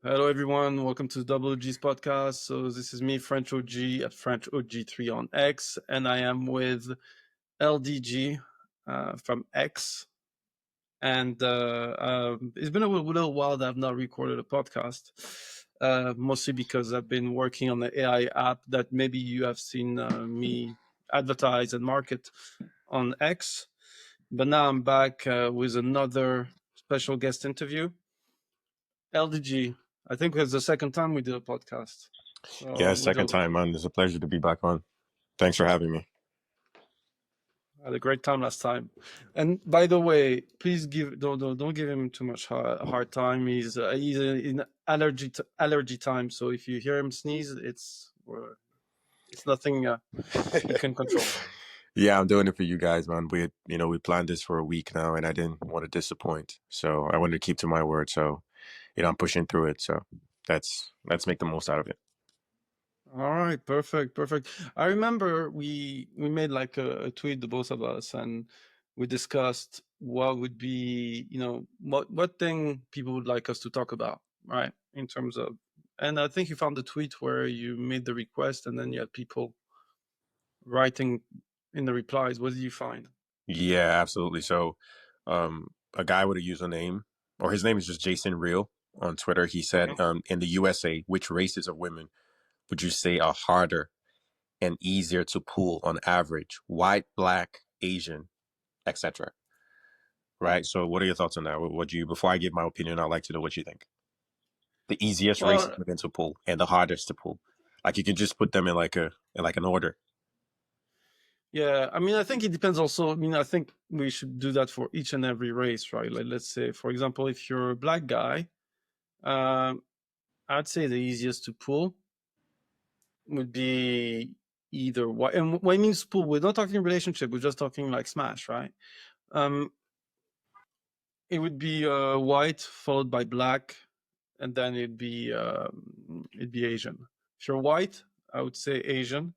Hello, everyone. Welcome to WG's podcast. So this is me, French OG at French OG3 on X, and I am with LDG from X. And it's been a little while that I've not recorded a podcast, mostly because I've been working on the AI app that maybe you have seen me advertise and market on X. But now I'm back with another special guest interview. LDG, I think it's the second time we did a podcast. Yeah, So second time, man. It's a pleasure to be back on. Thanks for having me. I had a great time last time. And by the way, please don't give him too much hard time. He's in allergy time. So if you hear him sneeze, it's nothing you can control. Yeah, I'm doing it for you guys, man. We planned this for a week now, and I didn't want to disappoint, so I wanted to keep to my word. So, I'm pushing through it. So let's make the most out of it. All right, perfect. I remember we made like a tweet, the both of us, and we discussed what would be, what thing people would like us to talk about, right? In terms of, and I think you found the tweet where you made the request, and then you had people writing in the replies. What did you find? Yeah, absolutely. So, a guy with a username, or his name is just Jason Real on Twitter. He said, in the USA, which races of women would you say are harder and easier to pull on average? White, black, Asian, etc. Right. So, what are your thoughts on that? Before I give my opinion, I'd like to know what you think. The easiest races Well, within to pull and the hardest to pull. Like you can just put them in an order. yeah, I mean, I think it depends also. I mean, I think we should do that for each and every race, right? Like, let's say, for example, if you're a black guy, I'd say the easiest to pull would be either white. And what I mean pull, we're not talking relationship. We're just talking like smash, right? It would be white followed by black, and then it'd be Asian. If you're white, I would say Asian,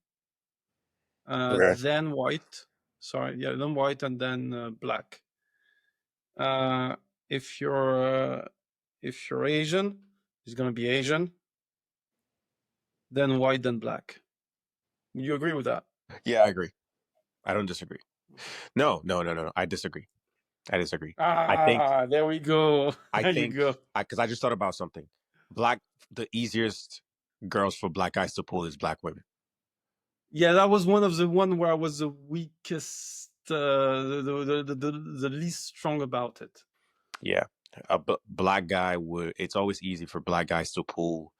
Okay. then white. Sorry, yeah, then white and then black. If you're Asian, it's gonna be Asian, then white, then black. You agree with that? Yeah, I agree. I don't disagree. No. I disagree. There we go. I There you think, go. because I just thought about something. The easiest girls for black guys to pull is black women. Yeah, that was one of the one where I was the weakest, the least strong about it. Yeah. Black guy it's always easy for black guys to pull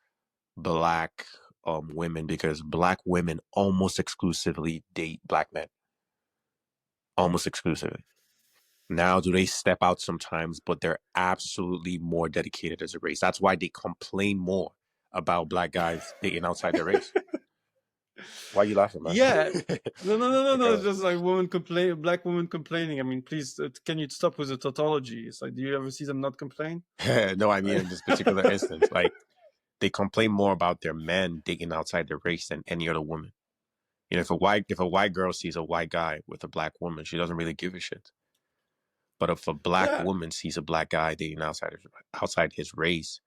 black women because black women almost exclusively date black men. Almost exclusively. Now, do they step out sometimes, but they're absolutely more dedicated as a race. That's why they complain more about black guys dating outside their race. Why are you laughing, man? Yeah. No. It's just like black women complaining. I mean, please, can you stop with the tautology? It's like, do you ever see them not complain? No, I mean in this particular instance, like they complain more about their men dating outside their race than any other woman. If a white girl sees a white guy with a black woman, she doesn't really give a shit. But if a black woman sees a black guy dating outside his race,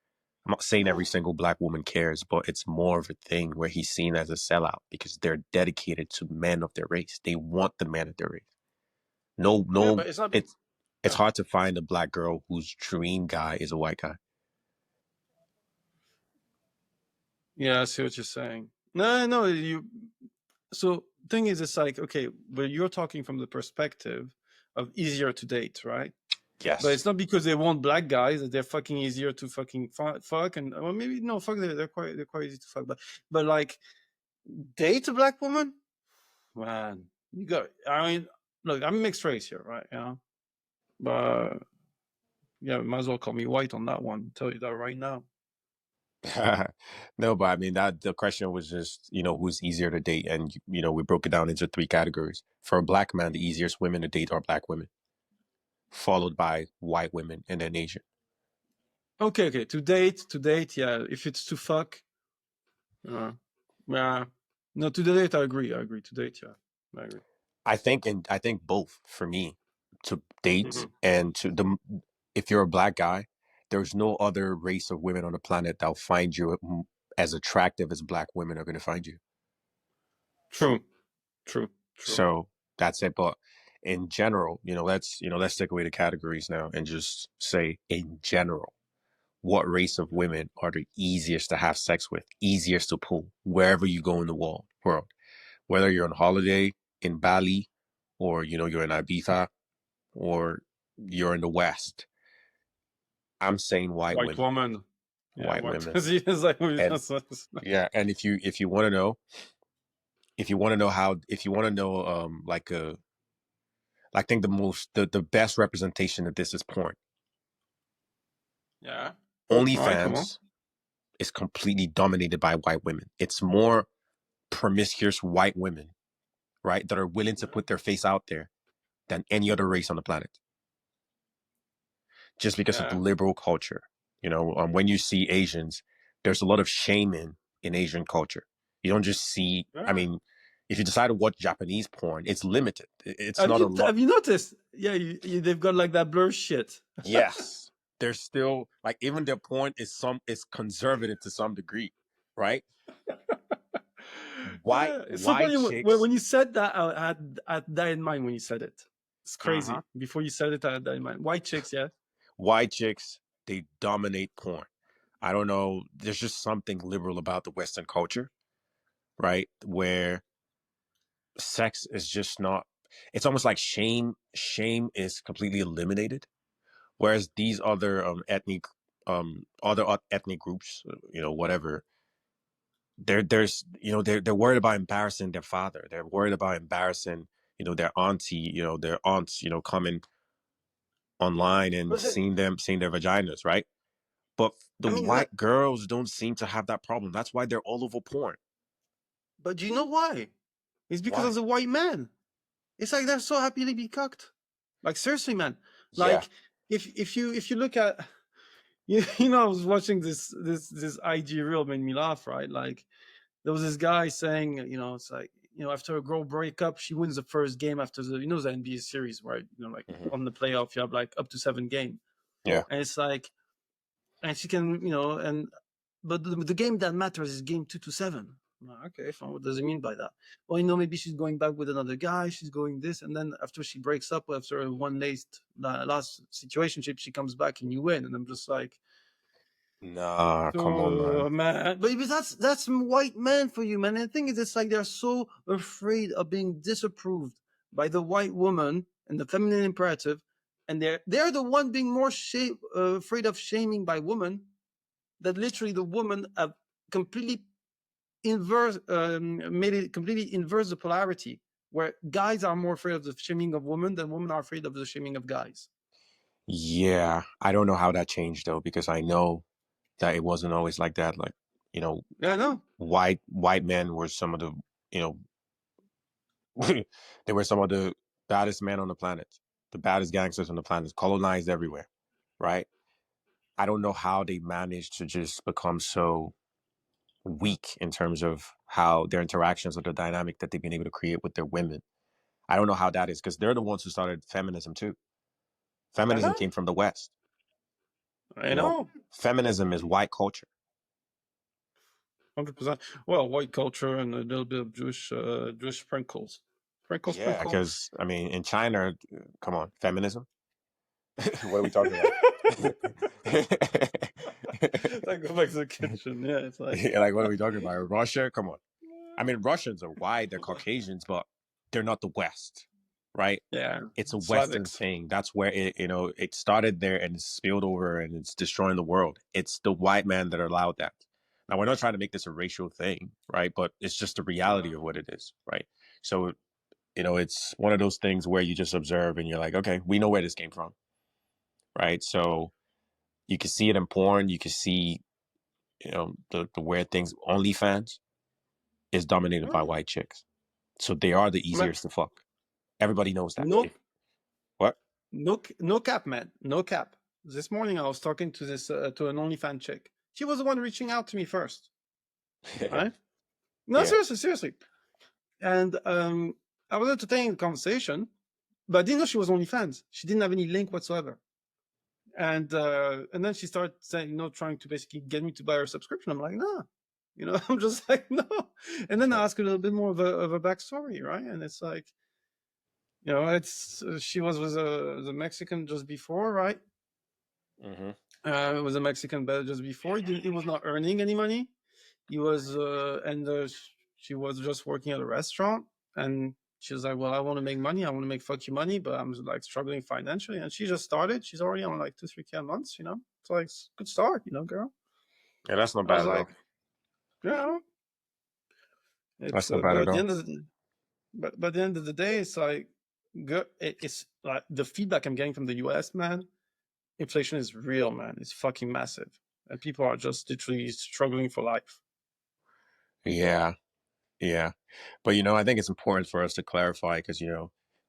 I'm not saying every single black woman cares, but it's more of a thing where he's seen as a sellout because they're dedicated to men of their race. They want the man of their race. No, But it's not. it's hard to find a black girl whose dream guy is a white guy. Yeah, I see what you're saying. No, you. So thing is, it's like, okay, but you're talking from the perspective of easier to date, right? Yes. But it's not because they want black guys that they're fucking easier to fucking fuck, and well, maybe no, fuck, they're quite easy to fuck, but like date a black woman, man, you got. I mean, look, I'm mixed race here, right? But yeah, might as well call me white on that one. I'll tell you that right now. No, but I mean that the question was just, who's easier to date, and we broke it down into 3 categories. For a black man, the easiest women to date are black women, followed by white women, and then Asian. Okay, to date, yeah. If it's to fuck, yeah. No, to date, I agree. To date, yeah, I agree. I think both for me to date and if you're a black guy there's no other race of women on the planet that'll find you as attractive as black women are going to find you. True. So that's it. But in general, let's take away the categories now and just say, in general, what race of women are the easiest to have sex with, easiest to pull wherever you go in the world, whether you're on holiday in Bali, or you're in Ibiza, or you're in the West. I'm saying white women. Woman. Yeah, white women. It's like, yeah, and if you want to know, I think the best representation of this is porn. Yeah. OnlyFans is completely dominated by white women. It's more promiscuous white women, right, that are willing to put their face out there than any other race on the planet. Just because of the liberal culture. When you see Asians, there's a lot of shaming in Asian culture. You don't just see, I mean, if you decide to watch Japanese porn, it's limited. It's not a lot. Have you noticed? Yeah, they've got like that blur shit. Yes. There's still, like, even their porn is conservative to some degree, right? Why? It's so funny when you said that. I had that in mind when you said it. It's crazy. Before you said it, I had that in mind. White chicks, yeah. White chicks, they dominate porn. I don't know. There's just something liberal about the Western culture, right? Where sex is just not. It's almost like shame. Shame is completely eliminated, whereas these other ethnic groups, whatever. They're worried about embarrassing their father. They're worried about embarrassing, their auntie, their aunts, coming online and seeing their vaginas, right? But white girls don't seem to have that problem. That's why they're all over porn. But do you know why? It's because of the white man. It's like they're so happy to be cucked. Like, seriously, man. Like, if you look at, I was watching this IG reel, made me laugh, right? Like, there was this guy saying, it's like, after a girl breakup, she wins the first game after the NBA series, right? Like on the playoff, you have like up to 7 games. Yeah. And it's like, and she can, but the game that matters is game 2 to 7. Okay, fine. What does it mean by that? Well, maybe she's going back with another guy. She's going this, and then after she breaks up, after one last situationship, she comes back and you win. And I'm just like, nah, come on, man. But that's white man for you, man. And the thing is, it's like they're so afraid of being disapproved by the white woman and the feminine imperative, and they're the one being more afraid of shaming by women, that literally the woman have completely made it completely inverse the polarity, where guys are more afraid of the shaming of women than women are afraid of the shaming of guys. Yeah, I don't know how that changed though, because I know that it wasn't always like that. Like, Yeah, I know. White men were some of the, they were some of the baddest men on the planet, the baddest gangsters on the planet, colonized everywhere, right? I don't know how they managed to just become so weak in terms of how their interactions or the dynamic that they've been able to create with their women. I don't know how that is, because they're the ones who started feminism too. Feminism came from the West. I know. Feminism is white culture. 100%. Well, white culture and a little bit of Jewish sprinkles. Yeah, because in China, come on, feminism. What are we talking about? Like, go back to the kitchen. Yeah, it's like, like, what are we talking about? Russia? Come on. Russians are white, they're Caucasians, but they're not the West, right? Yeah, it's a Western thing. That's where it started there and it's spilled over and it's destroying the world. It's the white man that allowed that. Now, we're not trying to make this a racial thing, right? But it's just the reality of what it is, right? So, it's one of those things where you just observe and you're like, okay, we know where this came from, right? So you can see it in porn. You can see, the weird things. OnlyFans is dominated by white chicks. So they are the easiest to fuck. Everybody knows that. What? No cap, man. No cap. This morning I was talking to to an OnlyFans chick. She was the one reaching out to me first. Right? No, seriously. And I was entertaining the conversation, but I didn't know she was OnlyFans. She didn't have any link whatsoever. And then she started saying, trying to basically get me to buy her subscription. I'm like, nah, I'm just like, no. And then I ask her a little bit more of a backstory, right? And it's like, it's she was a Mexican just before, right? Mm-hmm. It was a Mexican but just before. He was not earning any money. He was, she was just working at a restaurant, and she was like, "Well, I want to make money. I want to make fuck you money, but I'm like struggling financially." And she just started. She's already on like 2-3K a month. It's like good start, girl. Yeah, that's not I was bad at like, all. yeah, it's That's not bad but at at the all. end of but at the end of the day, it's like good. It's like the feedback I'm getting from the U.S. man. Inflation is real, man. It's fucking massive, and people are just literally struggling for life. Yeah, yeah. But I think it's important for us to clarify because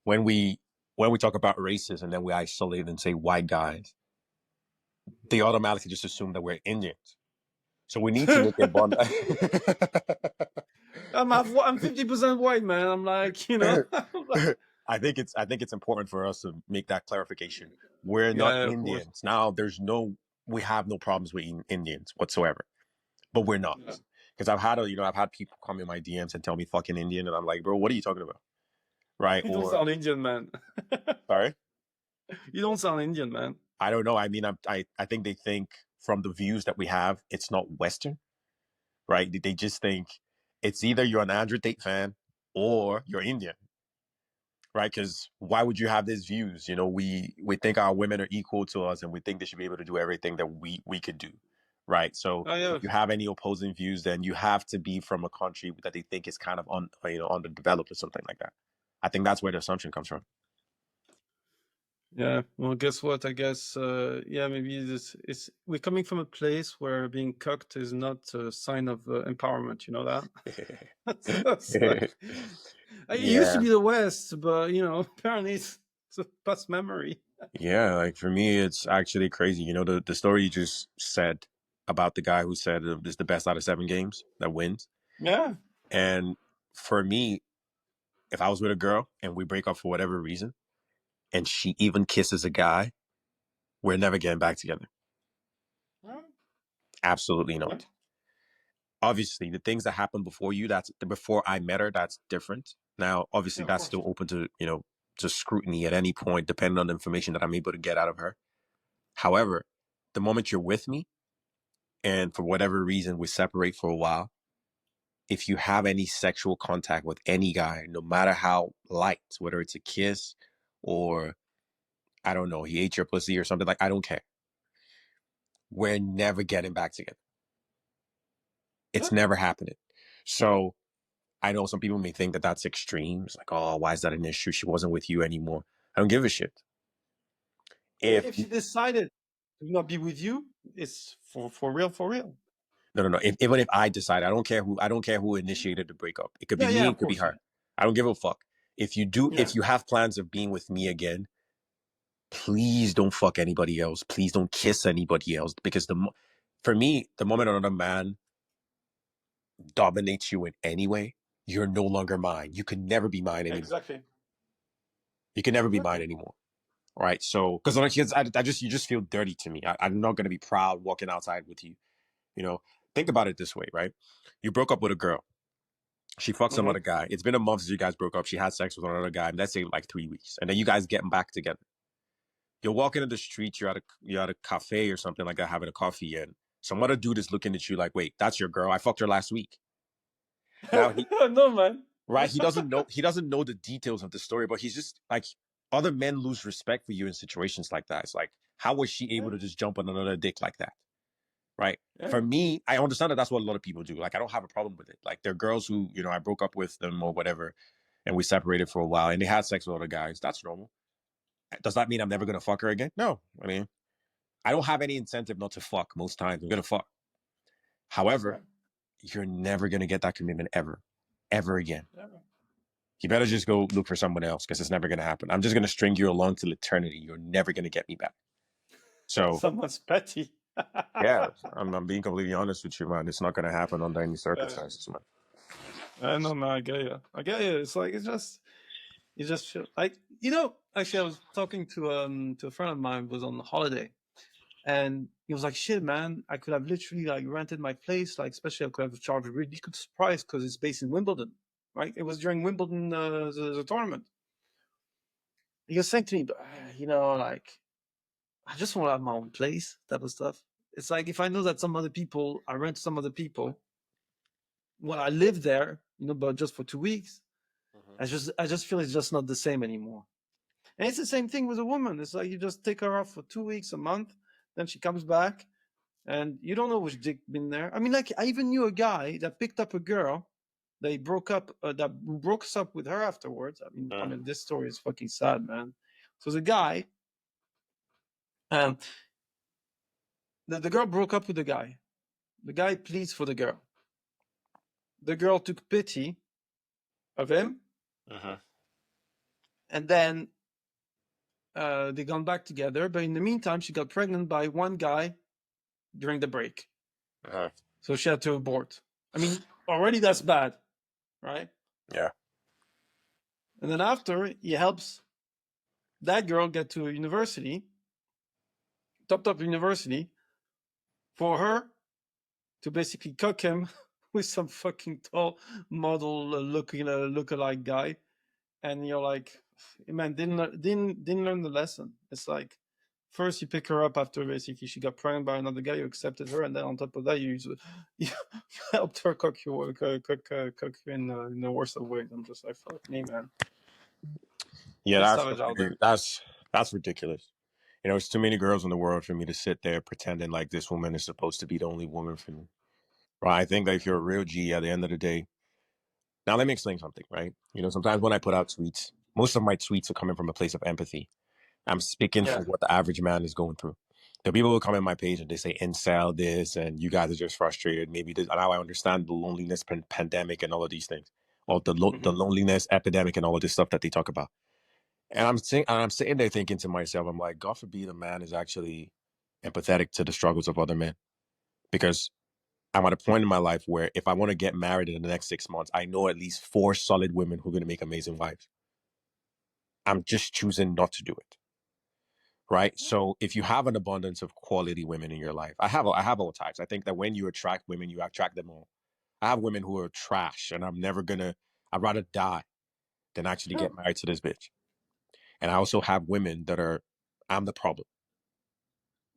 when we talk about races and then we isolate and say white guys, they automatically just assume that we're Indians. So we need to make a bond. I'm 50% white, man. I'm like, I think it's important for us to make that clarification. We're not yeah, of course. Indians. Now we have no problems with Indians whatsoever. But we're not. Yeah. Because I've had people come in my DMs and tell me fucking Indian and I'm like, bro, what are you talking about? Right? You don't Or sound Indian, man. sorry? You don't sound Indian, man. I don't know. I mean, I think they think from the views that we have, it's not Western, right? They just think it's either you're an Andrew Tate fan or you're Indian, right? Because why would you have these views? We think our women are equal to us, and we think they should be able to do everything that we could do, right? So Oh, yeah. if you have any opposing views, then you have to be from a country that they think is kind of underdeveloped or something like that. I think that's where the assumption comes from. Yeah. Well, guess what? I guess, yeah, maybe we're coming from a place where being cucked is not a sign of empowerment. You know that? So it's like, it used to Yeah. be the West, but, apparently it's a past memory. Yeah, like for me, it's actually crazy. The story you just said about the guy who said it's the best out of 7 games that wins. Yeah. And for me, if I was with a girl and we break up for whatever reason, and she even kisses a guy, we're never getting back together. Yeah. Absolutely Yeah. not. Obviously, the things that happened before you, that's before I met her, that's different. Now, obviously, Yeah, of that's course. still open to scrutiny at any point, depending on the information that I'm able to get out of her. However, the moment you're with me, and for whatever reason we separate for a while, if you have any sexual contact with any guy, no matter how light, whether it's a kiss or I don't know, he ate your pussy or something, like I don't care. We're never getting back together. It's Yeah. never happening. So I know some people may think that that's extreme. It's like, oh, why is that an issue? She wasn't with you anymore. I don't give a shit. If If she decided to not be with you, it's for real, for real. no. Even if I decide, I don't care who initiated the breakup. It could be Yeah, yeah, me, of it could be course. her. I don't give a fuck. Yeah. If you have plans of being with me again, please don't fuck anybody else. Please don't kiss anybody else. Because for me, the moment another man dominates you in any way, you're no longer mine. You can never be mine anymore. Exactly. You can never be mine Exactly. anymore. Right. So, because you just feel dirty to me. I'm not going to be proud walking outside with you. You know, think about it this way, right? You broke up with a girl. She fucked some Mm-hmm. other guy. It's been a month since you guys broke up. She had sex with another guy. Let's say like 3 weeks. And then you guys getting back together. You're walking in the street, you're at a cafe or something like that, having a coffee, and some other dude is looking at you like, wait, that's your girl. I fucked her last week. Now No, man. right, he doesn't know the details of the story, but he's just like other men lose respect for you in situations like that. It's like, how was she able Yeah. to just jump on another dick like that? Right. Yeah. For me, I understand that that's what a lot of people do. Like, I don't have a problem with it. Like, there are girls who, I broke up with them or whatever, and we separated for a while and they had sex with other guys. That's normal. Does that mean I'm never gonna fuck her again? No. I mean, I don't have any incentive not to fuck most times. I'm gonna fuck. However, Yeah. you're never gonna get that commitment ever, ever again. Yeah. You better just go look for someone else because it's never gonna happen. I'm just gonna string you along till eternity. You're never gonna get me back. So Someone's petty. yeah, I'm being completely honest with you, man. It's not gonna happen under any Yeah. circumstances, man. I know, man. I get you. I get you. It's like you just feel like actually, I was talking to a friend of mine who was on holiday, And he was like, shit, man, I could have literally like rented my place, like especially I could have charged a ridiculous price because it's based in Wimbledon, right? It was during Wimbledon, the tournament. He was saying to me, like, I just want to have my own place, type of stuff. It's like if I know that some other people, I rent some other people, well, I live there, but just for 2 weeks, I just feel it's just not the same anymore. And it's the same thing with a woman. It's like you just take her off for 2 weeks, a month, then she comes back, and you don't know which dick been there. I mean, like I even knew a guy that picked up a girl, they broke up, that broke up with her afterwards. I mean, this story is fucking sad, man. So the guy, um, the girl broke up with the guy. The guy pleads for the girl. The girl took pity of him, and then they gone back together. But in the meantime, she got pregnant by one guy during the break. So she had to abort. I mean, already that's bad, right? Yeah. And then after, he helps that girl get to a university, top university, for her to basically cook him with some fucking tall model lookalike guy. And you're like, man, didn't learn the lesson. It's like, first you pick her up after basically she got pregnant by another guy, you accepted her, and then on top of that you helped her cook you in the worst of ways. I'm just like, fuck me, man. Yeah, Out there. that's ridiculous. It's too many girls in the world for me to sit there pretending like this woman is supposed to be the only woman for me. Right? I think that if you're a real G, at the end of the day. Now let me explain something, right? Sometimes when I put out tweets, most of my tweets are coming from a place of empathy. I'm speaking for what the average man is going through. The people who come in my page and they say incel this and you guys are just frustrated. Maybe this, now I understand the loneliness pandemic and all of these things, or the loneliness epidemic and all of this stuff that they talk about. And I'm sitting there thinking to myself, I'm like, God forbid a man is actually empathetic to the struggles of other men, because I'm at a point in my life where if I want to get married in the next 6 months, I know at least 4 solid women who are going to make amazing wives. I'm just choosing not to do it. Right. So if you have an abundance of quality women in your life, I have all types. I think that when you attract women, you attract them all. I have women who are trash and I'd rather die than actually get married to this bitch. And I also have women that I'm the problem.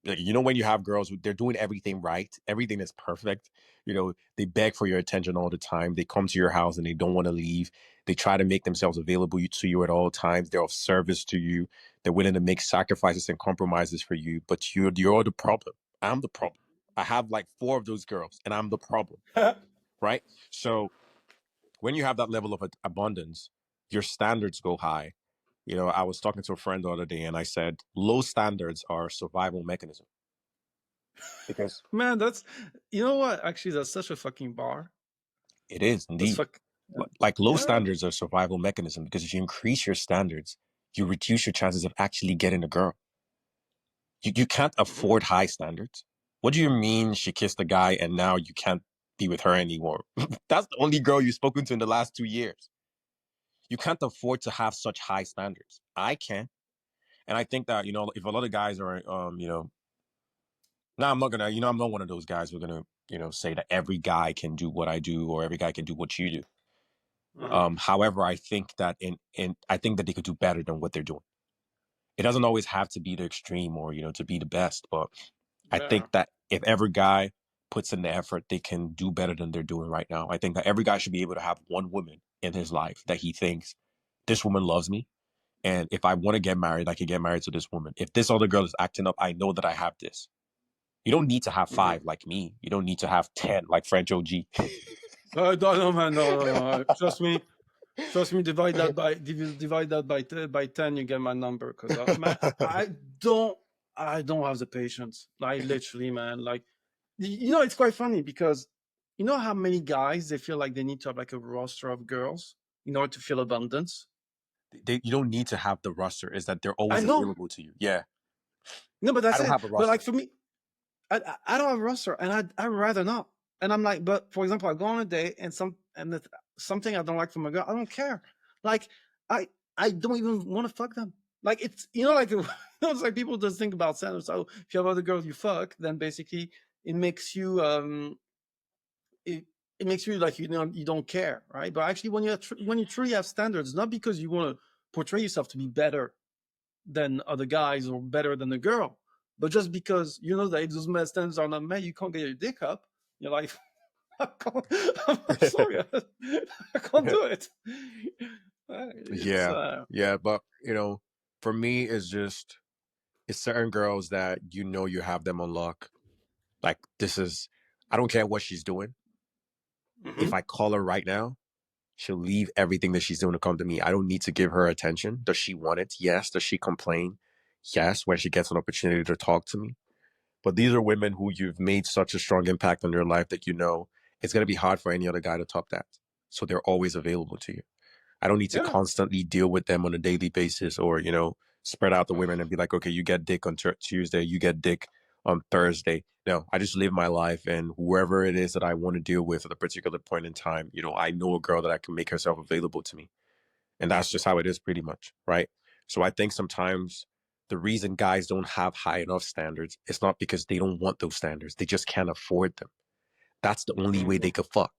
Like, when you have girls, they're doing everything right, everything is perfect. They beg for your attention all the time. They come to your house and they don't want to leave. They try to make themselves available to you at all times. They're of service to you. They're willing to make sacrifices and compromises for you. But you're the problem. I'm the problem. I have like 4 of those girls, and I'm the problem. Right? So when you have that level of abundance, your standards go high. I was talking to a friend the other day, and I said, low standards are a survival mechanism. Because man, that's what? Actually, that's such a fucking bar. It is indeed. Like low standards are a survival mechanism, because if you increase your standards, you reduce your chances of actually getting a girl. You can't afford high standards. What do you mean she kissed a guy and now you can't be with her anymore? That's the only girl you've spoken to in the last 2 years. You can't afford to have such high standards. I can. And I think that, if a lot of guys are, now I'm not gonna, I'm not one of those guys who are gonna, say that every guy can do what I do or every guy can do what you do. However, I think that I think that they could do better than what they're doing. It doesn't always have to be the extreme or, to be the best, but I think that if every guy puts in the effort, they can do better than they're doing right now. I think that every guy should be able to have one woman in his life that he thinks, this woman loves me. And if I want to get married, I can get married to this woman. If this other girl is acting up, I know that I have this. You don't need to have 5 like me. You don't need to have 10 like French OG. No, man, no. Trust me. Divide that by 10, you get my number. Because I don't have the patience. Like literally, man. Like, it's quite funny because you know how many guys they feel like they need to have like a roster of girls in order to feel abundance. You don't need to have the roster. Is that they're always available to you? Yeah. No, but that's I don't have a roster. But like for me, I don't have a roster, and I'd rather not. And I'm like, but for example, I go on a date and something I don't like from a girl, I don't care. Like I don't even want to fuck them. like it's like it's like people just think about standards. So if you have other girls you fuck, then basically it makes you it makes you like you don't care, right? But actually, when you truly have standards, not because you want to portray yourself to be better than other guys or better than a girl, but just because you know that if those standards are not met, you can't get your dick up. You're like, I'm sorry, I can't do it. It's Yeah, but for me, it's certain girls that you have them on lock. Like I don't care what she's doing. If I call her right now, she'll leave everything that she's doing to come to me. I don't need to give her attention. Does she want it? Yes. Does she complain? Yes, when she gets an opportunity to talk to me. But these are women who you've made such a strong impact on their life that it's going to be hard for any other guy to top that. So they're always available to you. I don't need to constantly deal with them on a daily basis or, spread out the women and be like, okay, you get dick on Tuesday, you get dick on Thursday. No, I just live my life, and whoever it is that I want to deal with at a particular point in time, I know a girl that I can make herself available to me. And that's just how it is pretty much, right? So I think sometimes the reason guys don't have high enough standards is not because they don't want those standards. They just can't afford them. That's the only way they could fuck.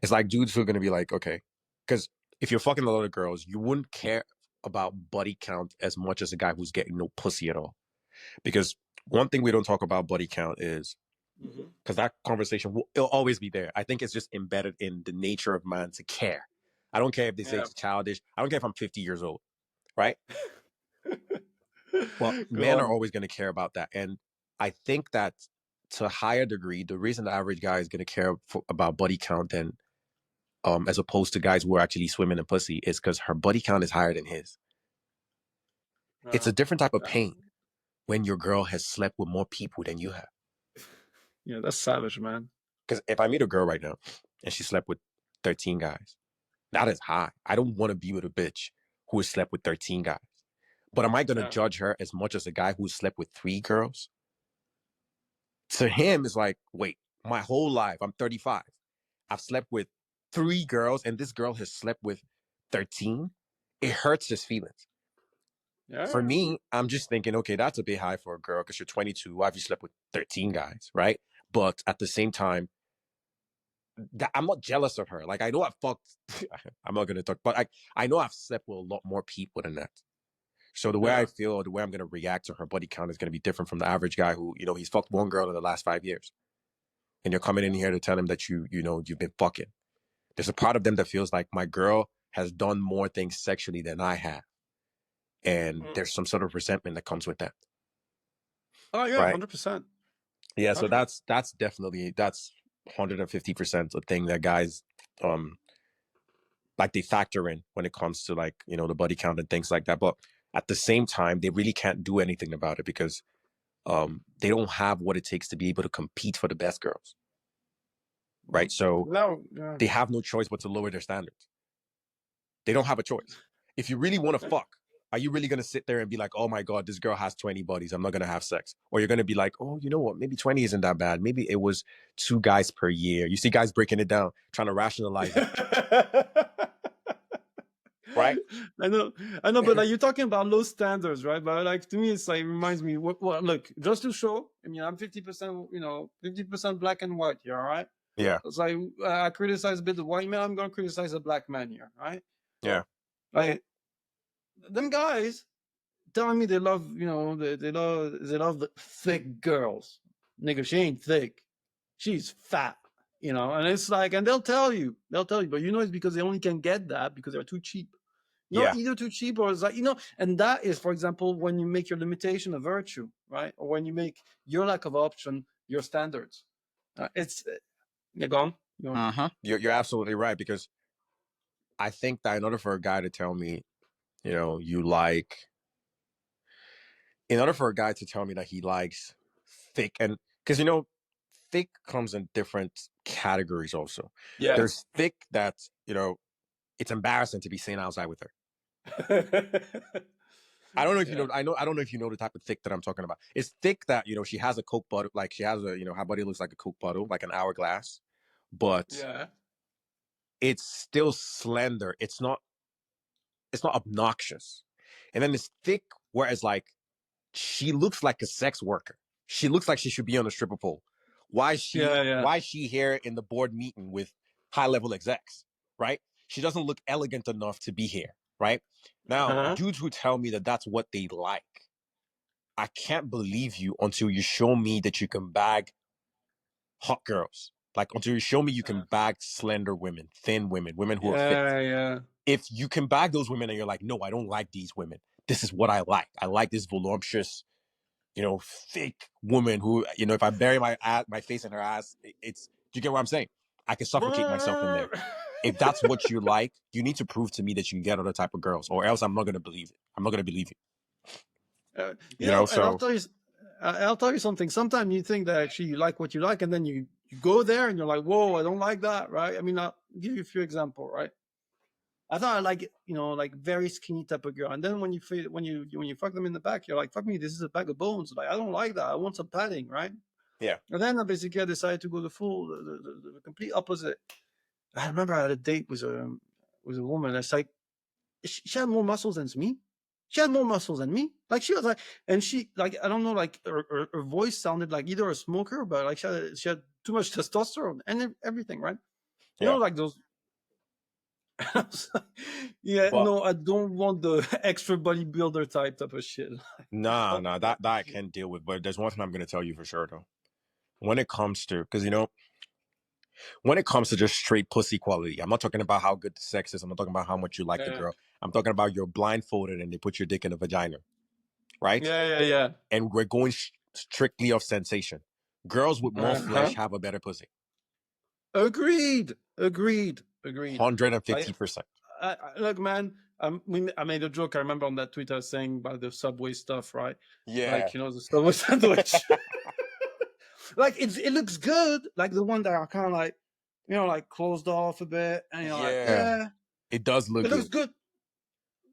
It's like dudes who are going to be like, okay, because if you're fucking a lot of girls, you wouldn't care about body count as much as a guy who's getting no pussy at all. Because one thing we don't talk about body count is because that conversation it'll always be there. I think it's just embedded in the nature of man to care. I don't care if they say it's childish. I don't care if I'm 50 years old, right? Well, men are always going to care about that. And I think that to a higher degree, the reason the average guy is going to care about body count than as opposed to guys who are actually swimming in pussy is because her body count is higher than his. It's a different type of pain when your girl has slept with more people than you have. Yeah, that's savage, man. Because if I meet a girl right now and she slept with 13 guys, that is high. I don't want to be with a bitch who has slept with 13 guys. But am I going to judge her as much as a guy who slept with 3 girls? To him, it's like, wait, my whole life, I'm 35. I've slept with 3 girls and this girl has slept with 13. It hurts his feelings. For me, I'm just thinking, okay, that's a bit high for a girl because you're 22. Why have you slept with 13 guys, right? But at the same time, I'm not jealous of her. Like, I know I've fucked, I'm not going to talk, but I know I've slept with a lot more people than that. So the way I feel, the way I'm going to react to her body count is going to be different from the average guy who, he's fucked one girl in the last 5 years. And you're coming in here to tell him that you've been fucking. There's a part of them that feels like my girl has done more things sexually than I have. And there's some sort of resentment that comes with that. Oh yeah, right? 100%. Yeah, so that's 150% a thing that guys like they factor in when it comes to like, the body count and things like that. But at the same time, they really can't do anything about it because they don't have what it takes to be able to compete for the best girls. Right? So they have no choice but to lower their standards. They don't have a choice. If you really want to fuck, are you really going to sit there and be like, oh my God, this girl has 20 bodies, I'm not going to have sex? Or you're going to be like, oh, you know what? Maybe 20 isn't that bad. Maybe it was 2 guys per year. You see guys breaking it down, trying to rationalize it. Right? I know, but like you're talking about low standards, right? But like to me, it's like reminds me. Well, look, just to show. I mean, I'm 50%, 50% black and white here, all right? Yeah. It's like I criticize a bit the white man. I'm gonna criticize a black man here, right? Yeah. Like them guys telling me they love, they love the thick girls. Nigga, she ain't thick. She's fat. And it's like, and they'll tell you, but it's because they only can get that because they're too cheap. Either too cheap or it's like, and that is, for example, when you make your limitation a virtue, right? Or when you make your lack of option your standards. It's, go on. You're absolutely right, because I think that in order for a guy to tell me, in order for a guy to tell me that he likes thick, and because, thick comes in different categories also. Yeah. There's thick that, it's embarrassing to be seen outside with her. I don't know if you know. I don't know if you know the type of thick that I'm talking about. It's thick that she has a Coke bottle, like she has a her body looks like a Coke bottle, like an hourglass, but it's still slender. It's not obnoxious. And then it's thick, whereas like she looks like a sex worker. She looks like she should be on a stripper pole. Why is she here in the board meeting with high level execs, right? She doesn't look elegant enough to be here, right? Now, dudes who tell me that that's what they like, I can't believe you until you show me that you can bag hot girls. Like until you show me you can bag slender women, thin women, women who are fit. Yeah. If you can bag those women and you're like, no, I don't like these women. This is what I like. I like this voluptuous, thick woman who, if I bury my face in her ass, do you get what I'm saying? I can suffocate myself in there. If that's what you like, you need to prove to me that you can get other type of girls, or else I'm not going to believe it. I'm not going to believe you. And I'll tell you something. Sometimes you think that actually you like what you like, and then you go there and you're like, whoa, I don't like that, right? I mean, I'll give you a few examples, right? I thought I like, like very skinny type of girl, and then when you fuck them in the back, you're like, fuck me, this is a bag of bones. Like I don't like that. I want some padding, right? Yeah. And then basically I decided to go the complete opposite. I remember I had a date with a woman. That's like she had more muscles than me. She had more muscles than me. Like she was like, and she like I don't know, like her voice sounded like either a smoker, but like she had too much testosterone and everything, right? You know, like those. No, I don't want the extra bodybuilder type of shit. Nah, that I can deal with. But there's one thing I'm going to tell you for sure, though. When it comes to, because when it comes to just straight pussy quality, I'm not talking about how good the sex is. I'm not talking about how much you like the girl. I'm talking about you're blindfolded and they put your dick in a vagina, right? Yeah. And we're going strictly off sensation. Girls with more flesh have a better pussy. Agreed. 150%. Look, man, I made a joke. I remember on that tweet I was saying about the Subway stuff, right? Yeah. Like, the Subway sandwich. Like, it looks good. Like the one that are kind of like, like closed off a bit. And you're like, yeah. It does look good. It looks good.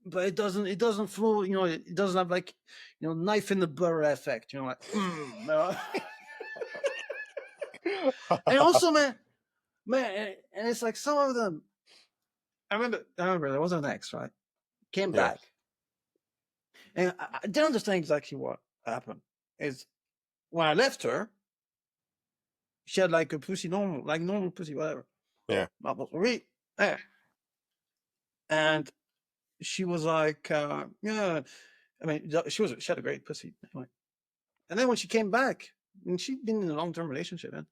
But it doesn't flow, it doesn't have like, knife in the butter effect. Like, And also, man, and it's like some of them. I remember there was an ex, right? Came back, and I didn't understand exactly what happened. Is when I left her, she had like a pussy normal pussy, whatever. Yeah. And she was like, yeah. I mean, she had a great pussy anyway. And then when she came back, and she'd been in a long-term relationship, and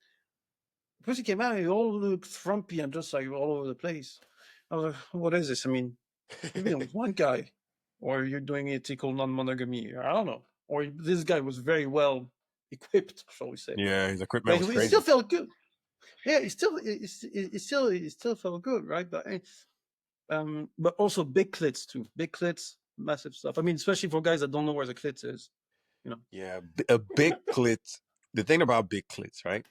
pussy came out, it all looked frumpy and just like all over the place. I was like, what is this? I mean, you've been with one guy, or you're doing ethical non-monogamy. I don't know. Or this guy was very well equipped, shall we say? Yeah, his equipment was crazy. It still felt good. Yeah, it still felt good, right? But also big clits too. Big clits, massive stuff. I mean, especially for guys that don't know where the clit is. Yeah, a big clit. The thing about big clits, right?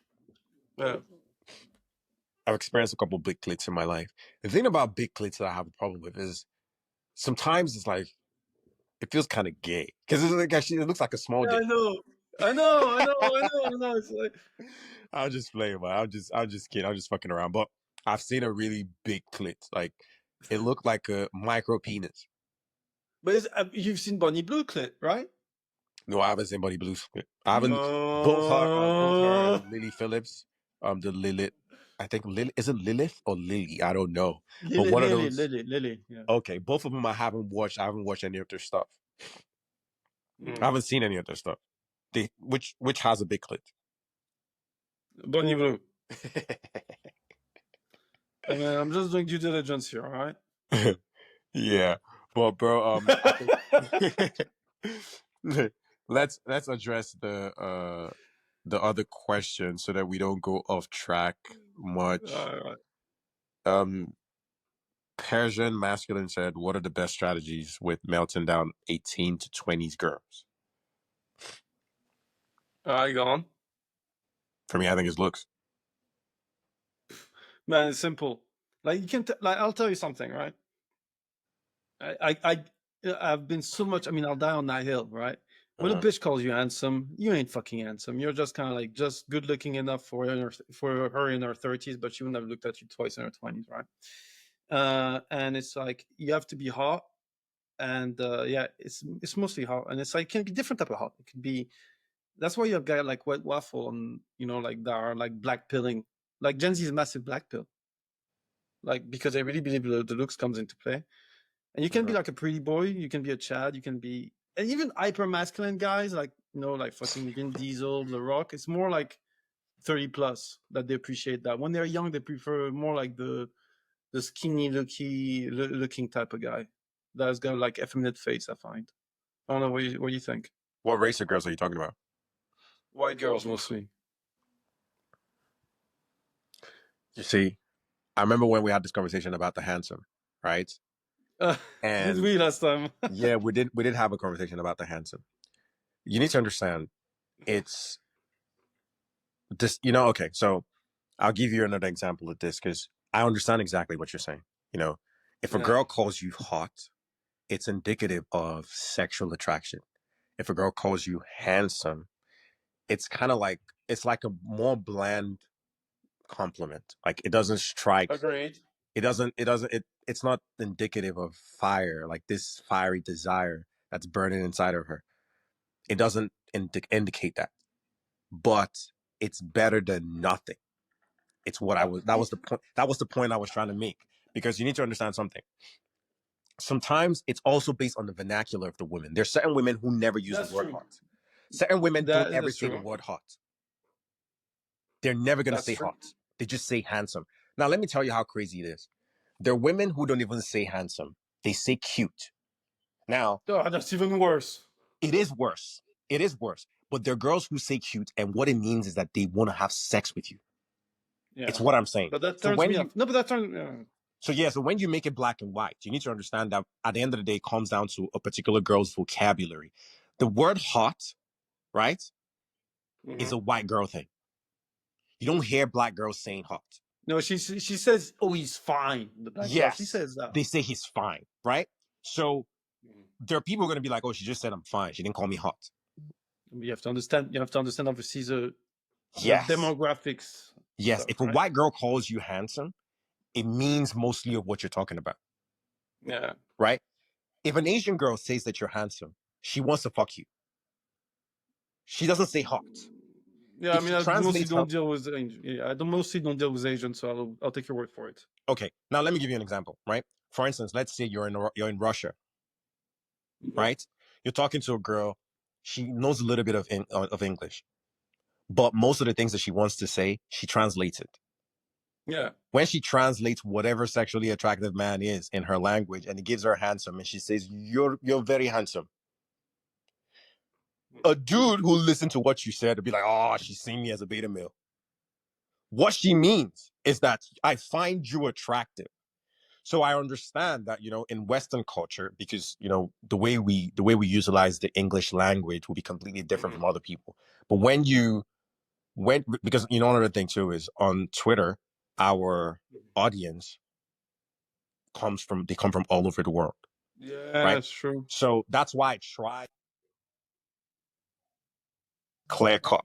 I've experienced a couple of big clits in my life. The thing about big clits that I have a problem with is sometimes it's like it feels kind of gay because it's like actually it looks like a small dick. I know. It's like I'll just play, man. I'll just kidding. I'm just fucking around. But I've seen a really big clit. Like it looked like a micro penis. But you've seen Bonnie Blue clit, right? No, I haven't seen Bonnie Blue's clit. I haven't. Both her and Lily Phillips. The Lilith. I think is it Lilith or Lily? I don't know. But one of those. Lily. Yeah. Okay, both of them I haven't watched. I haven't watched any of their stuff. I haven't seen any of their stuff. Which has a big clit? Bonnie Blue. I mean, I'm just doing due diligence here, all right? Yeah, but bro, let's address the other question so that we don't go off track much. All right. Persian Masculine said, "What are the best strategies with melting down 18 to 20s girls?" All right, go on. For me, I think it's looks. Man, it's simple. Like you can, I'll tell you something, right? I've been so much. I mean, I'll die on that hill, right? When a bitch calls you handsome, you ain't fucking handsome. You're just kind of like just good looking enough for her in her 30s, but she wouldn't have looked at you twice in her 20s, right? And it's like you have to be hot, and yeah, it's mostly hot, and it's like can be different type of hot. It could be that's why you have guys like Wet Waffle and like that are like black pilling. Like Gen Z is massive black pill, like because I really believe the looks comes into play. And you can be like a pretty boy, you can be a Chad, you can be, and even hyper masculine guys like like fucking Vin Diesel, The Rock. It's more like 30 plus that they appreciate that. When they're young, they prefer more like the skinny looking type of guy that's got like effeminate face. I find. I don't know what you think. What race of girls are you talking about? White girls mostly. You see, I remember when we had this conversation about the handsome, right? Did we last time? Yeah, we did have a conversation about the handsome. You need to understand, it's this, okay, so I'll give you another example of this because I understand exactly what you're saying. If a girl calls you hot, it's indicative of sexual attraction. If a girl calls you handsome, it's kind of like, it's like a more bland compliment. Like it doesn't strike. Agreed. It's not indicative of fire, like this fiery desire that's burning inside of her. It doesn't indicate that, but it's better than nothing. It's what that was the point. That was the point I was trying to make, because you need to understand something. Sometimes it's also based on the vernacular of the women. There's certain women who never use the word hot. Certain women don't ever say the word hot. They're never going to say hot. They just say handsome. Now, let me tell you how crazy it is. There are women who don't even say handsome. They say cute. Now, that's even worse. It is worse. It is worse. But there are girls who say cute, and what it means is that they want to have sex with you. Yeah. It's what I'm saying. But that turns me off. No, but that turns... Yeah. So when you make it black and white, you need to understand that at the end of the day, it comes down to a particular girl's vocabulary. The word hot, right, is a white girl thing. You don't hear black girls saying hot. No, she says, "Oh, he's fine." The black girl, she says that. They say he's fine, right? So there are people going to be like, "Oh, she just said I'm fine. She didn't call me hot." You have to understand. Obviously the demographics. Yes, stuff, if a white girl calls you handsome, it means mostly of what you're talking about. Yeah. Right? If an Asian girl says that you're handsome, she wants to fuck you. She doesn't say hot. Yeah, I mean, I mostly don't deal with Asians, so I'll take your word for it. Okay, now let me give you an example, right? For instance, let's say you're in Russia, right? You're talking to a girl, she knows a little bit of English, but most of the things that she wants to say, she translates it. Yeah. When she translates whatever sexually attractive man is in her language, and it gives her handsome, and she says, "You're very handsome." A dude who listened to what you said would be like, "Oh, she's seeing me as a beta male." What she means is that I find you attractive. So I understand that, in Western culture, because, the way we utilize the English language will be completely different from other people. But because, another thing too is on Twitter, our audience come from all over the world. Yeah, right? That's true. So that's why I try clear cut.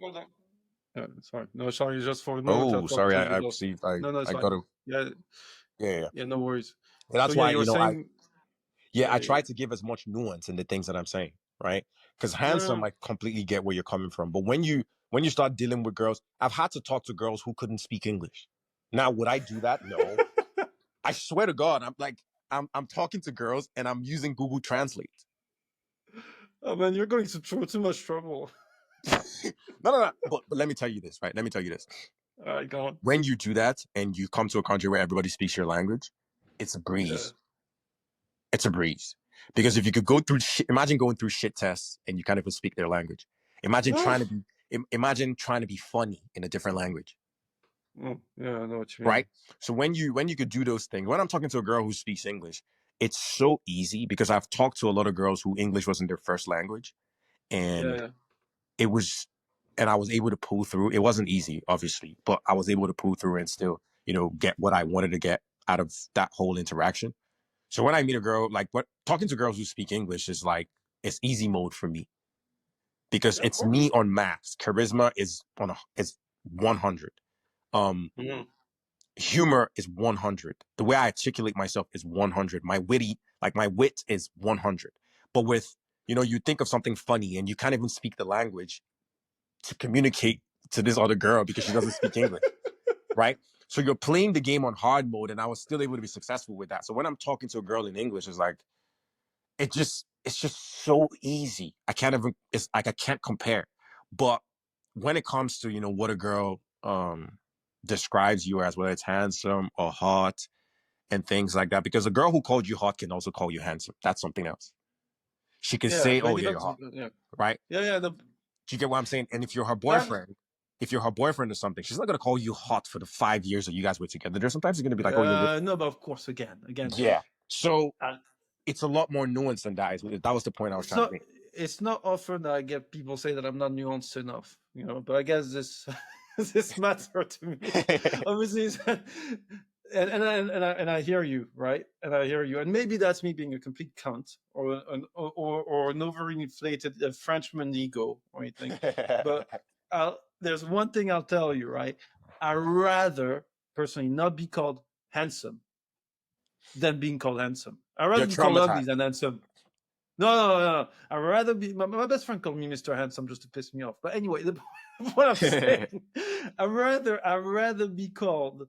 Sorry, just for sorry, I perceived I got to. Yeah, no worries. And that's why I try to give as much nuance in the things that I'm saying, right? Because handsome, I completely get where you're coming from. But when you start dealing with girls, I've had to talk to girls who couldn't speak English. Now, would I do that? No. I swear to God, I'm talking to girls and I'm using Google Translate. Oh man, you're going to too much trouble. No. But let me tell you this, right? Let me tell you this. All right, go on. When you do that and you come to a country where everybody speaks your language, it's a breeze. Yeah. It's a breeze. Because if you could go through imagine going through shit tests and you can't even speak their language. Imagine trying to be funny in a different language. Oh, yeah, I know what you mean. Right? So when you could do those things, when I'm talking to a girl who speaks English, it's so easy because I've talked to a lot of girls who English wasn't their first language. And it was, and I was able to pull through. It wasn't easy, obviously, but I was able to pull through and still, get what I wanted to get out of that whole interaction. So when I meet a girl, talking to girls who speak English is like, it's easy mode for me because it's me on max. Charisma is 100. Humor is 100. The way I articulate myself is 100. My Like my wit is 100. But with, you think of something funny and you can't even speak the language to communicate to this other girl because she doesn't speak English, right? So you're playing the game on hard mode, and I was still able to be successful with that. So when I'm talking to a girl in English, it's like it's just so easy. It's like I can't compare. But when it comes to what a girl describes you as, whether it's handsome or hot and things like that, because a girl who called you hot can also call you handsome. That's something else. She can say, "Oh yeah, you're hot," right? Yeah. Do you get what I'm saying? And if you're her boyfriend, or something, she's not gonna call you hot for the 5 years that you guys were together. There's sometimes you're gonna be like, "Oh, you're..." No, but of course, again. Yeah. So it's a lot more nuanced than that. That was the point I was trying to make. It's not often that I get people say that I'm not nuanced enough, but I guess this this matter to me. Obviously, and I hear you, right? And I hear you, and maybe that's me being a complete cunt or an overinflated Frenchman ego or anything. But there's one thing I'll tell you, right? I'd rather personally not be called handsome than being called handsome. I'd rather be called ugly than handsome. No. I'd rather be. My best friend called me Mr. Handsome just to piss me off. But anyway, what I'm saying, I'd rather be called.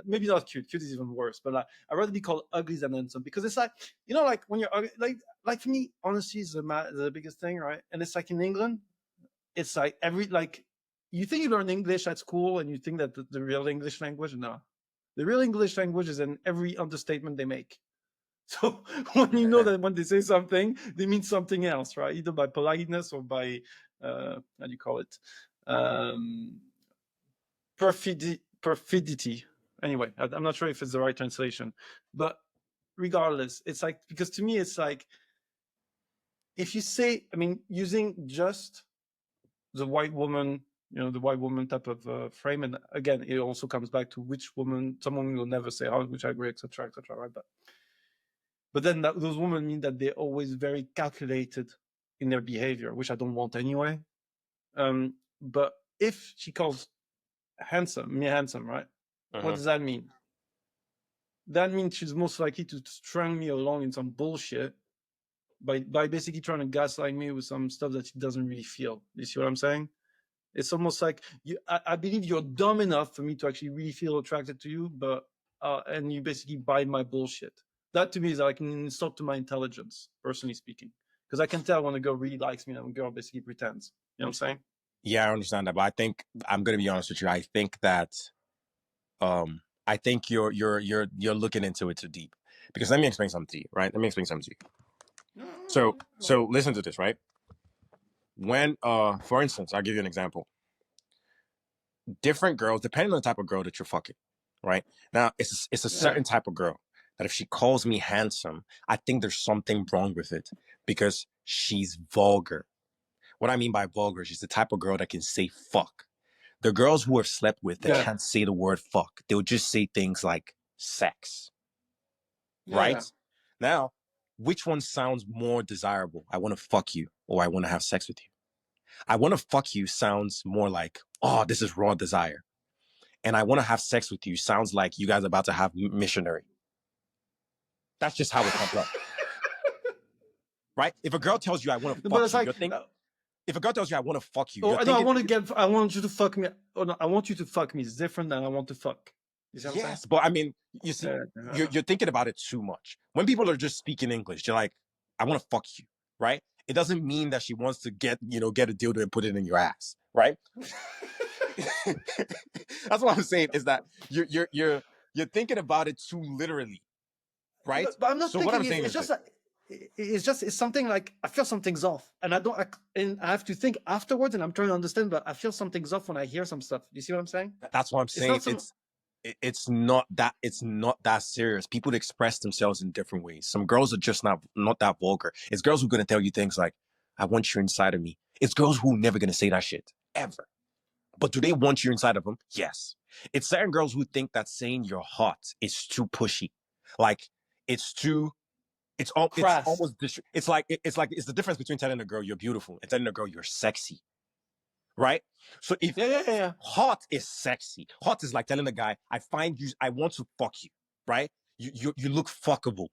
Maybe not cute. Cute is even worse. But I'd rather be called ugly than handsome, because it's like, like when you're ugly, like for me, honesty is the biggest thing, right? And it's like in England, it's like you think you learn English at school and you think that the real English language, no, the real English language is in every understatement they make. So when you know that when they say something, they mean something else, right? Either by politeness or by how do you call it? Perfidity. Anyway, I'm not sure if it's the right translation, but regardless, it's like, because to me, it's like, if you say, using just the white woman, the white woman type of frame, and again, it also comes back to which woman. Some women will never say how, which I agree, etc., right? But then those women mean that they're always very calculated in their behavior, which I don't want anyway. But if she calls me handsome, right? What does that mean? That means she's most likely to string me along in some bullshit by basically trying to gaslight me with some stuff that she doesn't really feel. You see what I'm saying? It's almost like I believe you're dumb enough for me to actually really feel attracted to you, but and you basically buy my bullshit. That to me is like an insult to my intelligence, personally speaking, because I can tell when a girl really likes me and when a girl basically pretends. You know what I'm saying? Yeah, I understand that, but I think I'm gonna be honest with you. I think that I think you're looking into it too deep, because let me explain something to you, right? Let me explain something to you. So listen to this, right? When for instance, I'll give you an example. Different girls, depending on the type of girl that you're fucking, right? Now, it's a certain type of girl that if she calls me handsome, I think there's something wrong with it, because she's vulgar. What I mean by vulgar, she's the type of girl that can say fuck. The girls who have slept with that can't say the word fuck. They'll just say things like sex. Right? Now, which one sounds more desirable? I want to fuck you, or I want to have sex with you. I want to fuck you sounds more like, oh, this is raw desire. And I want to have sex with you sounds like you guys are about to have missionary. That's just how it comes up. Right? If a girl tells you I want to fuck you, you're thinking, if a girl tells you I want to fuck you, I want you to fuck me. Oh, no, I want you to fuck me. It's different than I want to fuck. You see what I'm saying? But you see, you're thinking about it too much. When people are just speaking English, they're like, I want to fuck you, right? It doesn't mean that she wants to get a dildo and put it in your ass, right? That's what I'm saying, is that you're thinking about it too literally, right? But I'm not thinking. What I'm saying it's something like, I feel something's off, and I have to think afterwards, and I'm trying to understand, but I feel something's off when I hear some stuff. You see what I'm saying? That's what I'm saying. It's not that serious. People express themselves in different ways. Some girls are just not that vulgar. It's girls who are gonna tell you things like, I want you inside of me. It's girls who are never gonna say that shit ever. But do they want you inside of them? Yes. It's certain girls who think that saying you're hot is too pushy. Like it's almost it's the difference between telling a girl you're beautiful and telling a girl you're sexy. Right? So if hot is sexy, hot is like telling a guy, I want to fuck you, right? You look fuckable.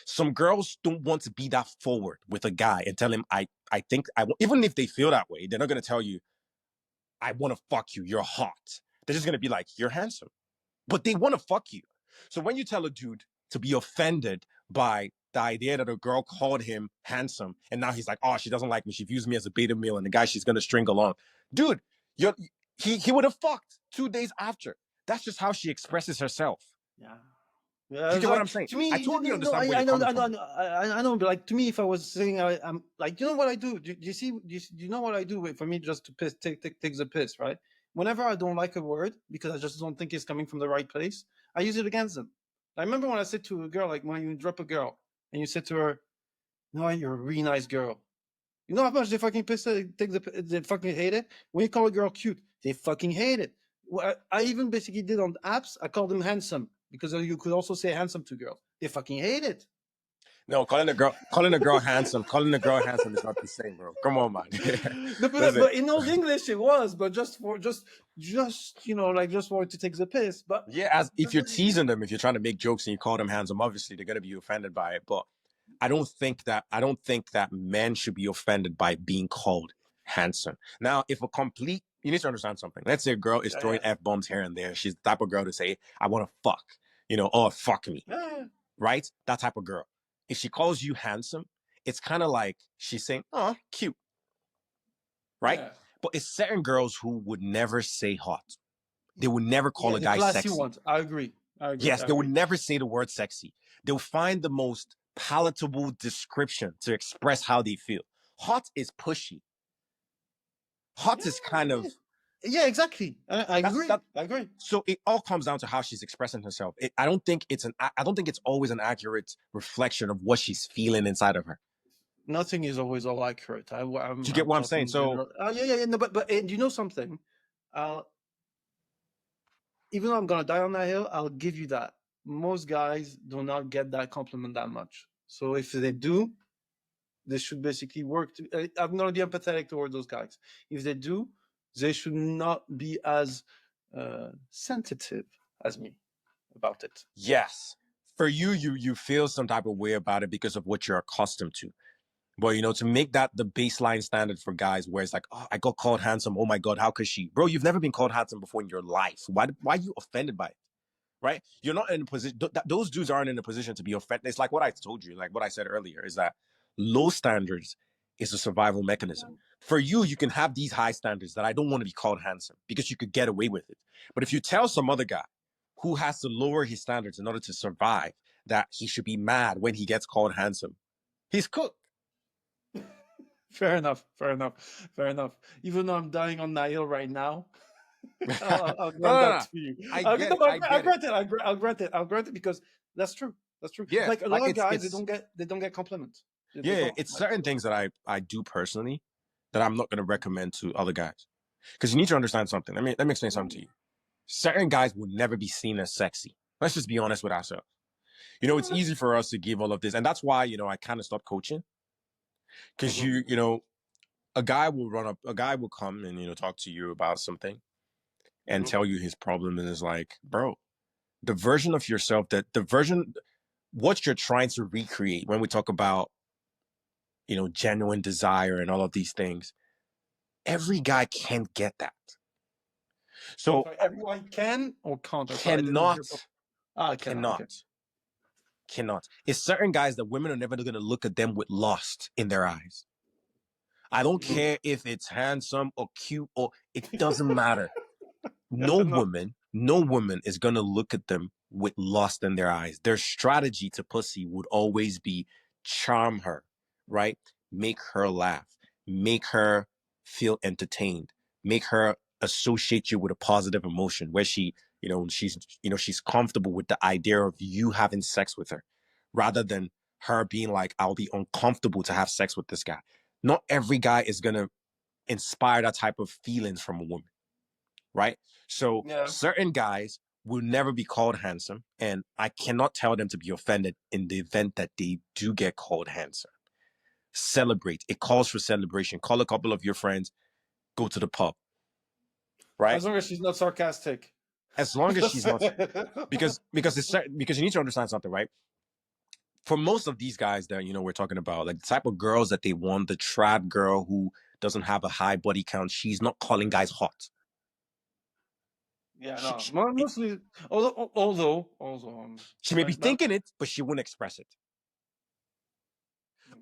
Some girls don't want to be that forward with a guy and tell him, I think even if they feel that way, they're not going to tell you, I want to fuck you, you're hot. They're just going to be like, you're handsome. But they want to fuck you. So when you tell a dude to be offended by the idea that a girl called him handsome, and now he's like, oh, she doesn't like me, she views me as a beta male and the guy she's going to string along. Dude, he would have fucked 2 days after. That's just how she expresses herself. Yeah. You get what I'm saying? To me, I totally understand where I you're know, coming from. I know, but like to me, if I was saying, I'm like, you know what I do? Do you see? Do you know what I do for me just to take the piss, right? Whenever I don't like a word because I just don't think it's coming from the right place, I use it against them. I remember when I said to a girl, like when you drop a girl and you said to her, "No, you're a really nice girl." You know how much they fucking they fucking hate it? When you call a girl cute, they fucking hate it. I even basically did on apps, I called them handsome because you could also say handsome to girls. They fucking hate it. No, calling a girl handsome is not the same, bro. Come on, man. No, but in Old English it was, but just for to take the piss. But yeah, as if you're teasing them, if you're trying to make jokes and you call them handsome, obviously they're gonna be offended by it. But I don't think that men should be offended by being called handsome. Now, if you need to understand something. Let's say a girl is throwing F-bombs here and there. She's the type of girl to say, I want to fuck, or fuck me. Right? That type of girl. If she calls you handsome, it's kind of like she's saying, oh, cute. Right? Yeah. But it's certain girls who would never say hot. They would never call a guy sexy. Ones. I agree. Yes, they would never say the word sexy. They'll find the most palatable description to express how they feel. Hot is pushy. Hot is kind of... Yeah, exactly. I agree. I agree. So it all comes down to how she's expressing herself. I don't think it's always an accurate reflection of what she's feeling inside of her. Nothing is always all accurate. Do you get what I'm saying? So yeah. No, but you know something? Even though I'm gonna die on that hill, I'll give you that. Most guys do not get that compliment that much. So if they do, they should basically work. I'm gonna be empathetic toward those guys. If they do, they should not be as sensitive as me about it. Yes. For you feel some type of way about it because of what you're accustomed to. But, to make that the baseline standard for guys where it's like, oh, I got called handsome. Oh, my God, how could she? Bro, you've never been called handsome before in your life. Why are you offended by it? Right? You're not in a position. Those dudes aren't in a position to be offended. It's like what I told you, like what I said earlier, is that low standards is a survival mechanism. For you can have these high standards that I don't want to be called handsome because you could get away with it. But if you tell some other guy who has to lower his standards in order to survive that he should be mad when he gets called handsome, he's cooked. Fair enough. Even though I'm dying on that hill right now, I'll grant that to you. I'll grant it because that's true. Yeah, like a lot of guys, they don't get compliments. It's certain things that I do personally that I'm not going to recommend to other guys, because you need to understand something. Let me explain something to you. Certain guys will never be seen as sexy. Let's just be honest with ourselves. It's easy for us to give all of this, and that's why I kind of stopped coaching. Because a guy will come and talk to you about something and tell you his problem, and it's like, bro, the version of yourself what you're trying to recreate when we talk about genuine desire and all of these things, every guy can't get that. So everyone can or can't? Cannot. It's certain guys that women are never going to look at them with lust in their eyes. I don't care if it's handsome or cute or it doesn't matter. No woman is going to look at them with lust in their eyes. Their strategy to pussy would always be charm her, right? Make her laugh, make her feel entertained, make her associate you with a positive emotion where she's comfortable with the idea of you having sex with her, rather than her being like, I'll be uncomfortable to have sex with this guy. Not every guy is going to inspire that type of feelings from a woman, right? So certain guys will never be called handsome, and I cannot tell them to be offended in the event that they do get called handsome. Celebrate. It calls for celebration. Call a couple of your friends, go to the pub, right? As long as she's not sarcastic. As long as she's not, because you need to understand something, right? for most of these guys that we're talking about, like the type of girls that they want, the trad girl who doesn't have a high body count, she's not calling guys hot. Yeah, no, mostly. Although, she may be thinking it, but she wouldn't express it.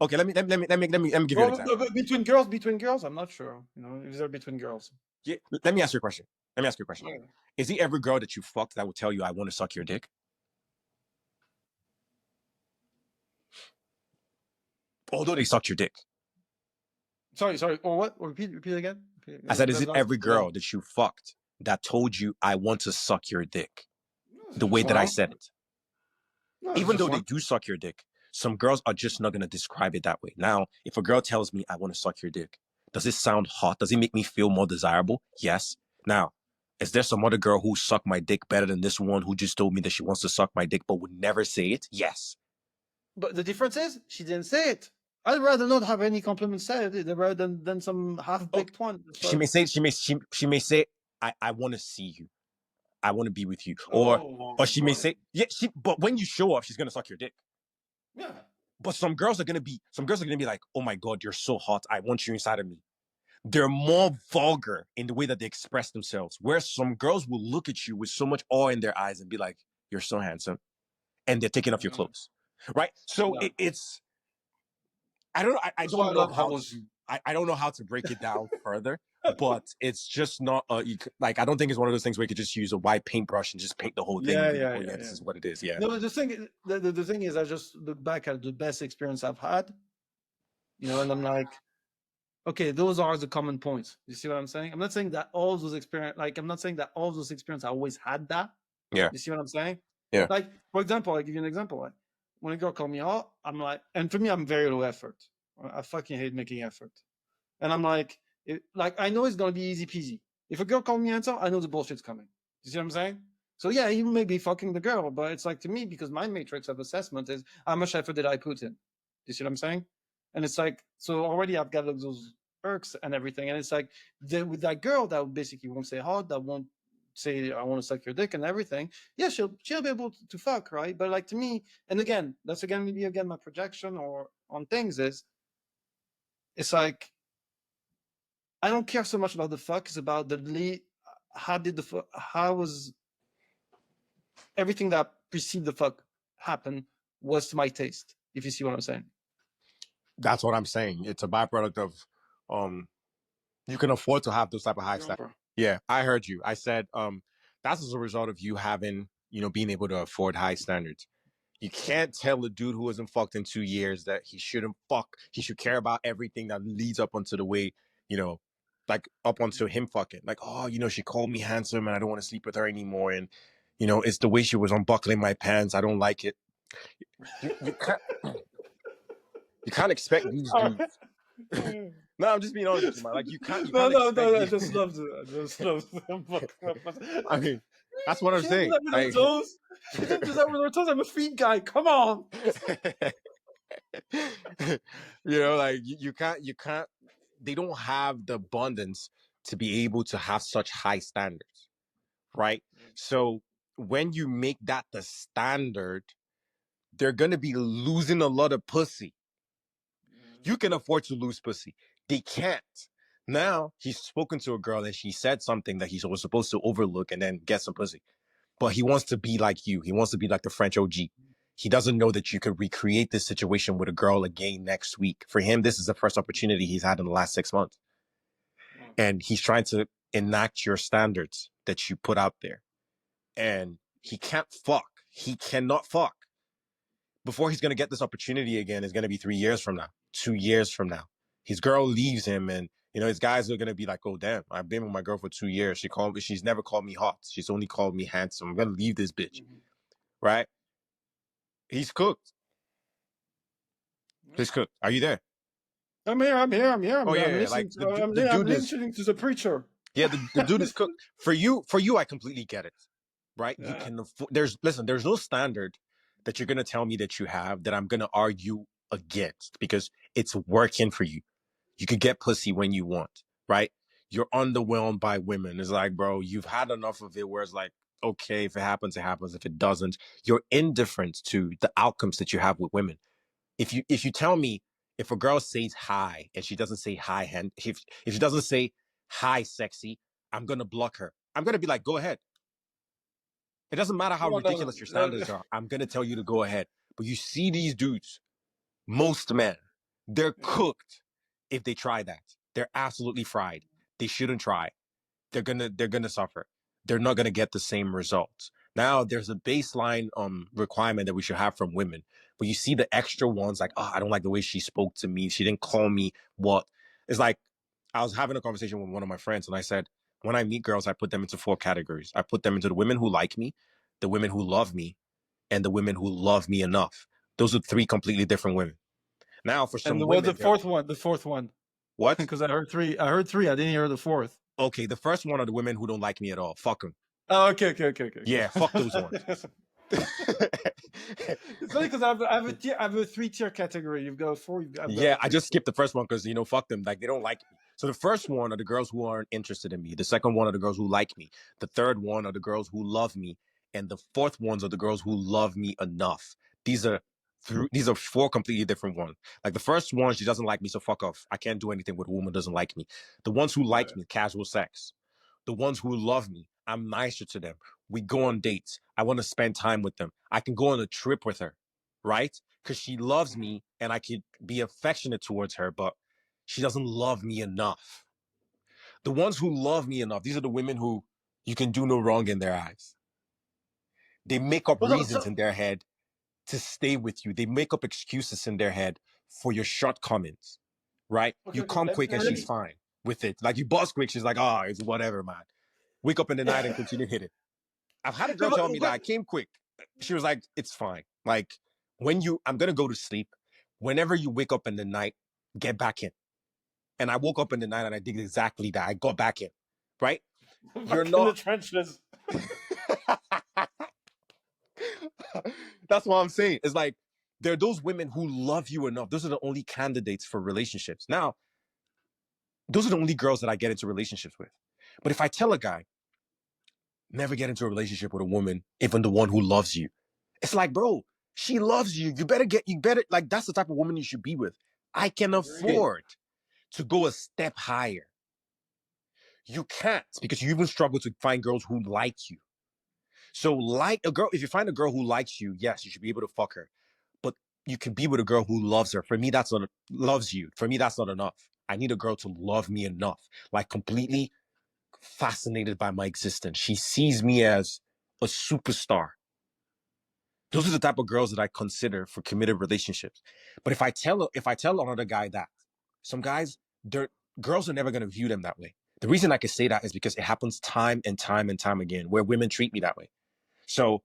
Okay, let me give you an example. Between girls, I'm not sure. If they're between girls. Yeah, let me ask you a question. Yeah. Is he every girl that you fucked that would tell you I want to suck your dick? Although they sucked your dick. Sorry. Or what? Repeat again. I said, is it every girl that you fucked that told you I want to suck your dick? The way that I said it. No, even though they do suck your dick, some girls are just not going to describe it that way. Now, if a girl tells me I want to suck your dick, does it sound hot? Does it make me feel more desirable? Yes. Now, is there some other girl who sucked my dick better than this one who just told me that she wants to suck my dick but would never say it? Yes. But the difference is she didn't say it. I'd rather not have any compliments said rather than some half-baked one. She may say, I want to see you. I want to be with you. Or she may say, yeah, but when you show up, she's gonna suck your dick. Yeah. But some girls are gonna be like, oh my God, you're so hot. I want you inside of me. They're more vulgar in the way that they express themselves. Where some girls will look at you with so much awe in their eyes and be like, you're so handsome. And they're taking off your clothes. Right? So it's I don't know how to break it down further, but it's just not like I don't think it's one of those things where you could just use a white paintbrush and just paint the whole thing. This is what it is. Yeah. No, the thing is, I just look back at the best experience I've had, and I'm like, okay, those are the common points. You see what I'm saying? I'm not saying that all those experience, I always had that. Yeah. You see what I'm saying? Yeah. Like, for example, I'll give you an example. Like, when a girl called me out, I'm like, and for me, I'm very low effort. I fucking hate making effort. And I'm like, I know it's going to be easy peasy. If a girl calls me answer, I know the bullshit's coming. You see what I'm saying? So yeah, you may be fucking the girl, but it's like, to me, because my matrix of assessment is how much effort did I put in? You see what I'm saying? And it's like, so already I've got those perks and everything. And it's like, with that girl that basically won't say hard, that won't say I want to suck your dick and everything, yeah, she'll be able to fuck, right? But like, to me, and again, that's maybe my projection or on things is, it's like, I don't care so much about the fuck. It's about how was everything that preceded the fuck happen was to my taste. If you see what I'm saying. That's what I'm saying. It's a byproduct of you can afford to have those type of high standards. Yeah, I heard you. I said that's as a result of you having, being able to afford high standards. You can't tell a dude who hasn't fucked in 2 years that he shouldn't fuck. He should care about everything that leads up onto the way, like up onto him fucking. Like, oh, she called me handsome and I don't want to sleep with her anymore. And, it's the way she was unbuckling my pants. I don't like it. You can't expect these dudes. No, I'm just being honest with you, man. Like you can't. I just love it. I mean, that's what I'm saying. Like, I'm a feet guy. Come on. Like you can't. They don't have the abundance to be able to have such high standards, right? So when you make that the standard, they're gonna be losing a lot of pussy. You can afford to lose pussy. They can't. Now he's spoken to a girl and she said something that he was supposed to overlook and then get some pussy. But he wants to be like you. He wants to be like the French OG. He doesn't know that you could recreate this situation with a girl again next week. For him, this is the first opportunity he's had in the last 6 months. And he's trying to enact your standards that you put out there. And he can't fuck. He cannot fuck. Before he's going to get this opportunity again, it's going to be 3 years from now, 2 years from now. His girl leaves him and, his guys are going to be like, oh, damn, I've been with my girl for 2 years. She's never called me hot. She's only called me handsome. I'm going to leave this bitch. Right? He's cooked. He's cooked. Are you there? I'm here. I'm listening to the preacher. Yeah, the dude is cooked. For you, I completely get it. Right? Yeah. You can there's no standard that you're going to tell me that you have that I'm going to argue against because it's working for you. You could get pussy when you want, right? You're underwhelmed by women. It's like, bro, you've had enough of it where it's like, okay, if it happens, it happens. If it doesn't, you're indifferent to the outcomes that you have with women. If you tell me, if a girl says hi and she doesn't say hi, hand, if she doesn't say hi, sexy, I'm gonna block her. I'm gonna be like, go ahead. It doesn't matter how ridiculous your standards are. I'm gonna tell you to go ahead. But you see these dudes, most men, they're cooked if they try that. They're absolutely fried. They shouldn't try. They're gonna suffer. They're not gonna get the same results. Now there's a baseline requirement that we should have from women, but you see the extra ones like, oh, I don't like the way she spoke to me. She didn't call me what. It's like I was having a conversation with one of my friends, and I said, when I meet girls, I put them into 4 categories. I put them into the women who like me, the women who love me, and the women who love me enough. Those are 3 completely different women. Now, for some women, the fourth one? The fourth one. What? Because I heard 3. I heard 3. I didn't hear the 4th. Okay, the first one are the women who don't like me at all. Fuck them. Oh, okay. Yeah, fuck those ones. It's funny because I have a 3-tier category. You've got 4. Yeah, I just skipped the first one because fuck them. Like they don't like me. So the first one are the girls who aren't interested in me. The second one are the girls who like me. The third one are the girls who love me, and the fourth ones are the girls who love me enough. These are 4 completely different ones. Like the first one, she doesn't like me, so fuck off. I can't do anything with a woman who doesn't like me. The ones who like me, casual sex. The ones who love me, I'm nicer to them. We go on dates. I want to spend time with them. I can go on a trip with her, right? Because she loves me and I could be affectionate towards her, but she doesn't love me enough. The ones who love me enough, these are the women who you can do no wrong in their eyes. They make up reasons in their head to stay with you. They make up excuses in their head for your shortcomings, right? Okay, you come quick and she's fine with it. Like you bust quick, she's like, oh, it's whatever, man. Wake up in the night and continue hit it. I've had a girl tell me that I came quick. She was like, it's fine. Like I'm going to go to sleep. Whenever you wake up in the night, get back in. And I woke up in the night and I did exactly that. I got back in, right? You're not in the trenches. That's what I'm saying. It's like, there are those women who love you enough. Those are the only candidates for relationships. Now, those are the only girls that I get into relationships with. But if I tell a guy, never get into a relationship with a woman, even the one who loves you, it's like, bro, she loves you. You better, like, that's the type of woman you should be with. I can afford to go a step higher. You can't, because you even struggle to find girls who like you. So like a girl, if you find a girl who likes you, yes, you should be able to fuck her. But you can be with a girl who loves her. For me, that's not loves you. For me, that's not enough. I need a girl to love me enough, like completely fascinated by my existence. She sees me as a superstar. Those are the type of girls that I consider for committed relationships. But if I tell another guy that, some guys, girls are never going to view them that way. The reason I can say that is because it happens time and time and time again where women treat me that way. So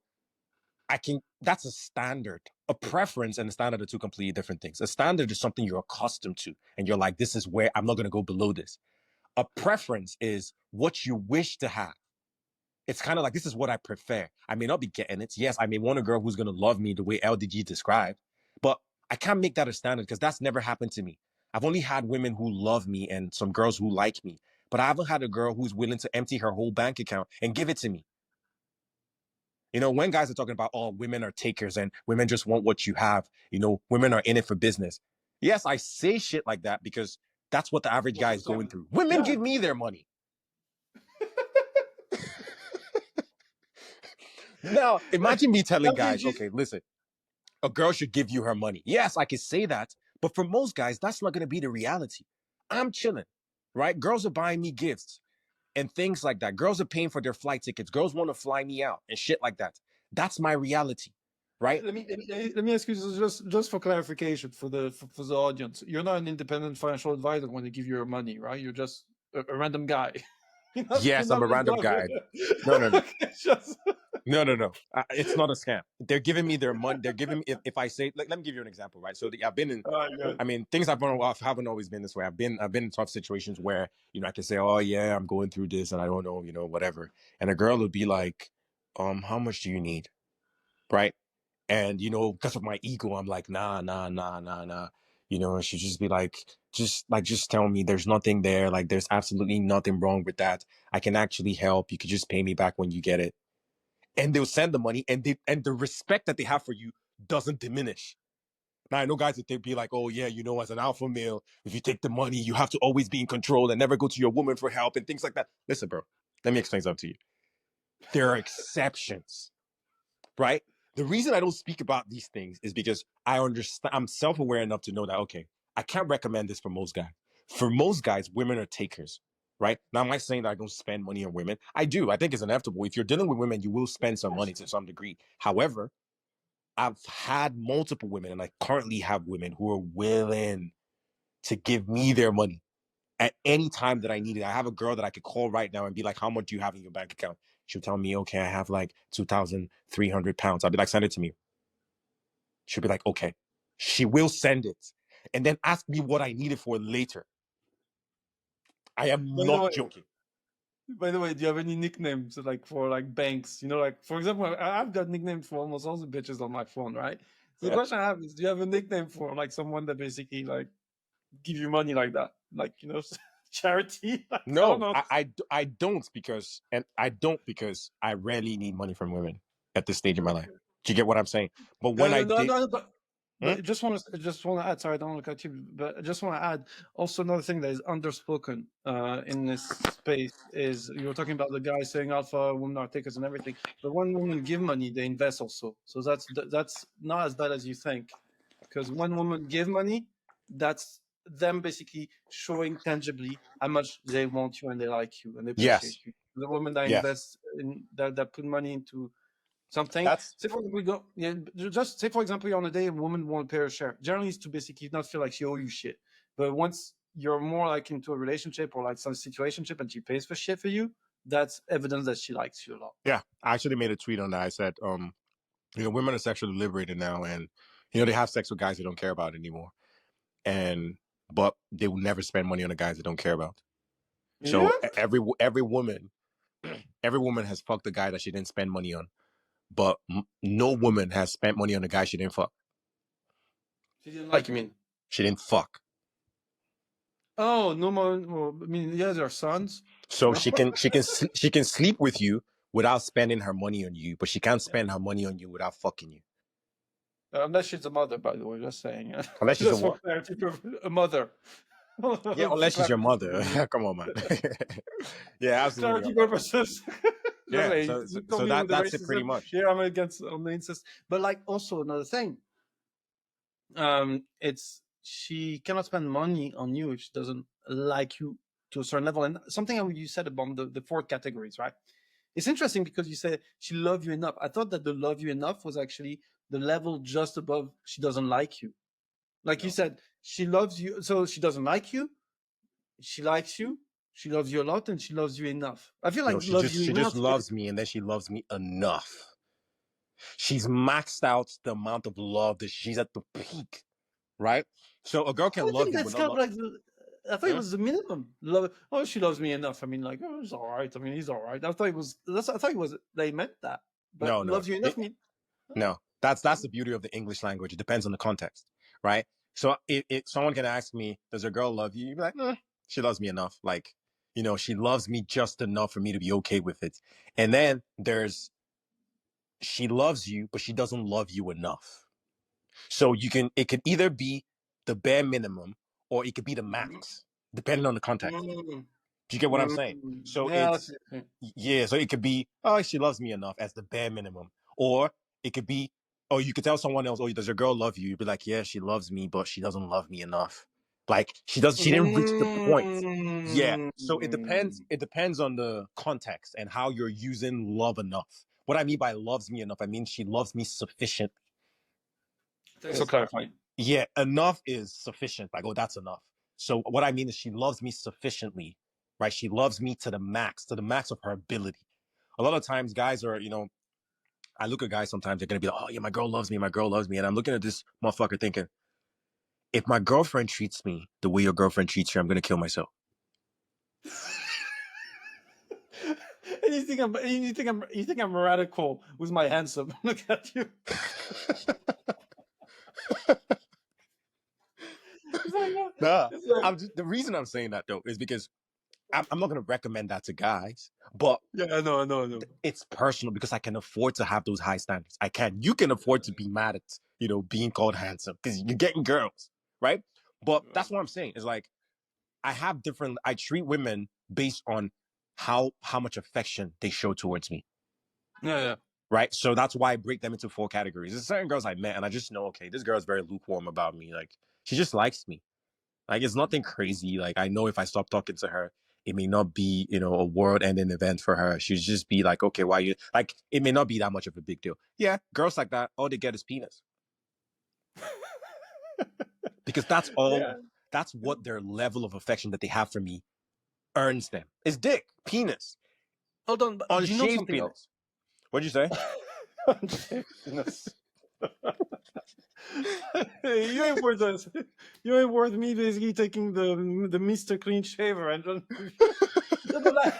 that's a standard. A preference and a standard are 2 completely different things. A standard is something you're accustomed to, and you're like, this is where I'm not going to go below this. A preference is what you wish to have. It's kind of like, this is what I prefer. I may not be getting it. Yes, I may want a girl who's going to love me the way LDG described, but I can't make that a standard because that's never happened to me. I've only had women who love me and some girls who like me, but I haven't had a girl who's willing to empty her whole bank account and give it to me. When guys are talking about, oh, women are takers and women just want what you have, women are in it for business. Yes, I say shit like that because that's what the average guy is going through. Women give me their money. Now, imagine me telling guys, okay, listen, a girl should give you her money. Yes, I can say that, but for most guys, that's not going to be the reality. I'm chilling, right? Girls are buying me gifts and things like that. Girls are paying for their flight tickets. Girls want to fly me out and shit like that. That's my reality, right? Let me ask you just for clarification for the audience. You're not an independent financial advisor when they give you your money, right? You're just a random guy. Yes, I'm a random guy. No. No. It's not a scam. They're giving me their money. They're giving me, if I say, let me give you an example, right? So I've been in, things haven't always been this way. I've been in tough situations where, I can say, oh yeah, I'm going through this and I don't know, whatever. And a girl would be like, how much do you need? Right? And, because of my ego, I'm like, nah. She'd just be like, just tell me there's nothing there. Like, there's absolutely nothing wrong with that. I can actually help. You could just pay me back when you get it. and they'll send the money, and the respect that they have for you doesn't diminish. Now I know guys that they'd be like, oh yeah, as an alpha male, if you take the money, you have to always be in control and never go to your woman for help and things like that. Listen, bro, let me explain something to you. There are exceptions, right? The reason I don't speak about these things is because I understand, I'm self-aware enough to know that, okay, I can't recommend this for most guys. For most guys, women are takers, right? Now, am I saying that I don't spend money on women? I do. I think it's inevitable. If you're dealing with women, you will spend some money to some degree. However, I've had multiple women, and I currently have women who are willing to give me their money at any time that I need it. I have a girl that I could call right now and be like, how much do you have in your bank account? She'll tell me, okay, I have like 2,300 pounds. I'll be like, send it to me. She'll be like, okay. She will send it and then ask me what I need it for later. I am not joking. By the way, do you have any nicknames like for like banks? Like for example, I've got nicknames for almost all the bitches on my phone, right? So the question I have is, do you have a nickname for like someone that basically like give you money like that, like charity? No, I don't because I rarely need money from women at this stage of my life. Do you get what I'm saying? But when but just want to add. Sorry, I don't want to cut you, but I just want to add also another thing that is underspoken in this space is you were talking about the guy saying alpha women are takers and everything, but when women give money, they invest also. So that's not as bad as you think, because when women give money, that's them basically showing tangibly how much they want you and they like you and they appreciate you. The women that invest in that put money into something. Say for example, just say for example, on a day a woman won't pay her share. Generally, it's to basically not feel like she owe you shit. But once you're more like into a relationship or like some situationship and she pays for shit for you, that's evidence that she likes you a lot. Yeah, I actually made a tweet on that. I said, women are sexually liberated now, and they have sex with guys they don't care about anymore, but they will never spend money on the guys they don't care about. So every woman has fucked the guy that she didn't spend money on, but no woman has spent money on the guy she didn't fuck. She didn't like, you mean? She didn't fuck. Oh, no more. Well, I mean, yeah, they're sons. So she can sleep with you without spending her money on you, but she can't spend her money on you without fucking you. Unless she's a mother, by the way, just saying. Unless she's a mother. Yeah, unless she's your mother. Come on, man. Yeah, absolutely. Clarity purposes. Yeah, so that's it pretty much. Yeah, I'm against on the incest. But like also another thing, it's she cannot spend money on you if she doesn't like you to a certain level. And something you said about the 4 categories, right? It's interesting because you said she loved you enough. I thought that the love you enough was actually the level just above she doesn't like you. Like you said, she loves you, so she doesn't like you. She likes you. She loves you a lot, and she loves you enough. I feel like she just loves me, and then she loves me enough. She's maxed out the amount of love that she's at the peak, right? So a girl can love you. That's kind of like I thought it was the minimum. Love. Oh, she loves me enough. I mean, like, oh, he's all right. I mean, he's all right. I thought it was. I thought it was. They meant that. But no, loves you enough. No, that's the beauty of the English language. It depends on the context, right? So if someone can ask me, "Does a girl love you?" You'd be like, she loves me enough. Like, she loves me just enough for me to be okay with it. And then there's she loves you, but she doesn't love you enough. So it could either be the bare minimum or it could be the max, depending on the context. Do you get what I'm saying? So so it could be, oh, she loves me enough as the bare minimum. Or it could be, oh, you could tell someone else, oh, does your girl love you? You'd be like, yeah, she loves me, but she doesn't love me enough. Like she didn't reach the point. Yeah. So it depends on the context and how you're using love enough. What I mean by loves me enough, I mean she loves me sufficiently. Thanks for clarifying. Yeah, enough is sufficient. Like, oh, that's enough. So what I mean is she loves me sufficiently, right? She loves me to the max of her ability. A lot of times guys are, I look at guys sometimes, they're going to be like, oh yeah, my girl loves me. And I'm looking at this motherfucker thinking, if my girlfriend treats me the way your girlfriend treats you, I'm going to kill myself. And you think I'm radical with my handsome. Look at you. The reason I'm saying that though is because I'm not going to recommend that to guys, But Yeah, I know. it's personal because I can afford to have those high standards. I can. You can afford to be mad at, being called handsome because you're getting girls, right? But that's what I'm saying. Is like I treat women based on how much affection they show towards me. Yeah. Right. So that's why I break them into 4 categories. There's certain girls I met and I just know, okay, this girl's very lukewarm about me. Like, she just likes me. Like, it's nothing crazy. Like, I know if I stop talking to her, it may not be, a world ending event for her. She'd just be like, okay, why you like, it may not be that much of a big deal. Yeah. Girls like that, all they get is penis. Because that's all, that's what their level of affection that they have for me earns them. It's dick, penis, Hold on, but do you know unshaved something penis. else? What'd you say? Penis. You ain't worth this. You ain't worth me basically taking the Mr. Clean Shaver and just, like,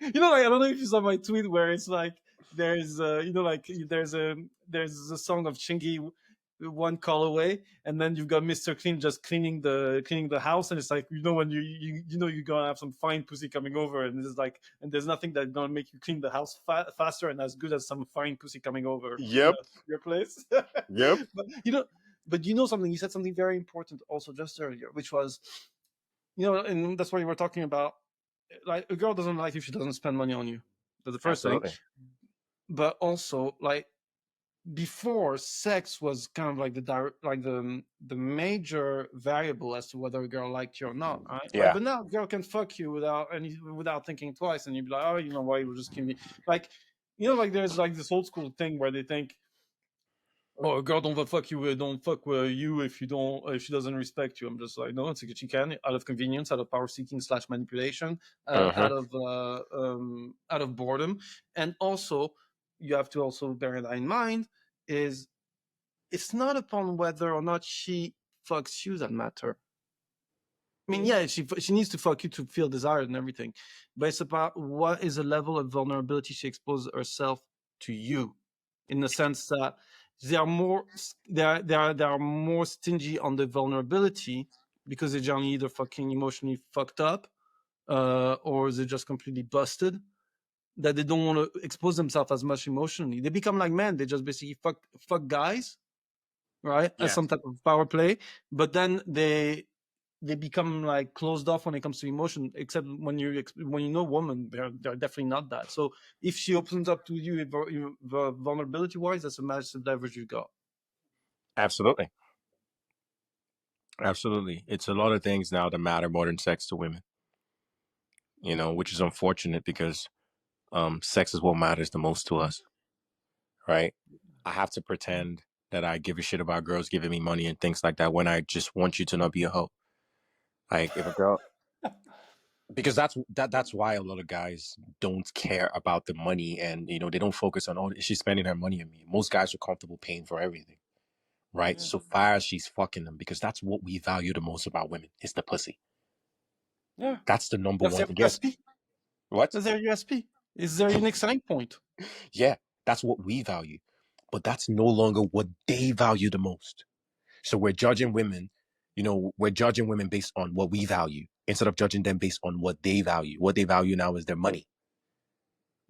I don't know if you saw my tweet where it's like there's like there's a song of Chingy one call away, and then you've got Mr. Clean just cleaning the house, and it's like when you're gonna have some fine pussy coming over, and it's like, and there's nothing that's gonna make you clean the house faster and as good as some fine pussy coming over Yep. your place. Yep. But something, you said something very important also just earlier, which was, and that's what you were talking about. Like, a girl doesn't like if she doesn't spend money on you. That's the first thing. But also, like, before, sex was kind of like the major variable as to whether a girl liked you or not, right? Yeah. But now a girl can fuck you without thinking twice, and you'd be like, oh, why you were just kidding me? Like, like there's like this old school thing where they think, oh, a girl don't fuck you if she doesn't respect you. I'm just like, no, it's like she can, out of convenience, out of power seeking / manipulation, out of boredom. And also, you have to also bear that in mind, is it's not upon whether or not she fucks you that matter. I mean, yeah, she needs to fuck you to feel desired and everything, but it's about what is the level of vulnerability she exposes herself to you, in the sense that they are more stingy on the vulnerability because they're generally either fucking emotionally fucked up, or they're just completely busted, that they don't want to expose themselves as much emotionally. They become like men. They just basically fuck guys, right? As some type of power play, but then they become like closed off when it comes to emotion, except when you know women, they're definitely not that. So if she opens up to you vulnerability wise, that's a massive leverage you got. Absolutely. It's a lot of things now that matter more than sex to women, which is unfortunate because sex is what matters the most to us, right? I have to pretend that I give a shit about girls giving me money and things like that when I just want you to not be a hoe. Like, if a girl, because that's why a lot of guys don't care about the money, and they don't focus on, oh, she's spending her money on me. Most guys are comfortable paying for everything, right? So far as she's fucking them, because that's what we value the most about women, is the pussy. Yeah, that's the number one. USP. What? That's their USP. It's their unique selling point. Yeah, that's what we value, but that's no longer what they value the most. So we're judging women, based on what we value instead of judging them based on what they value. What they value now is their money.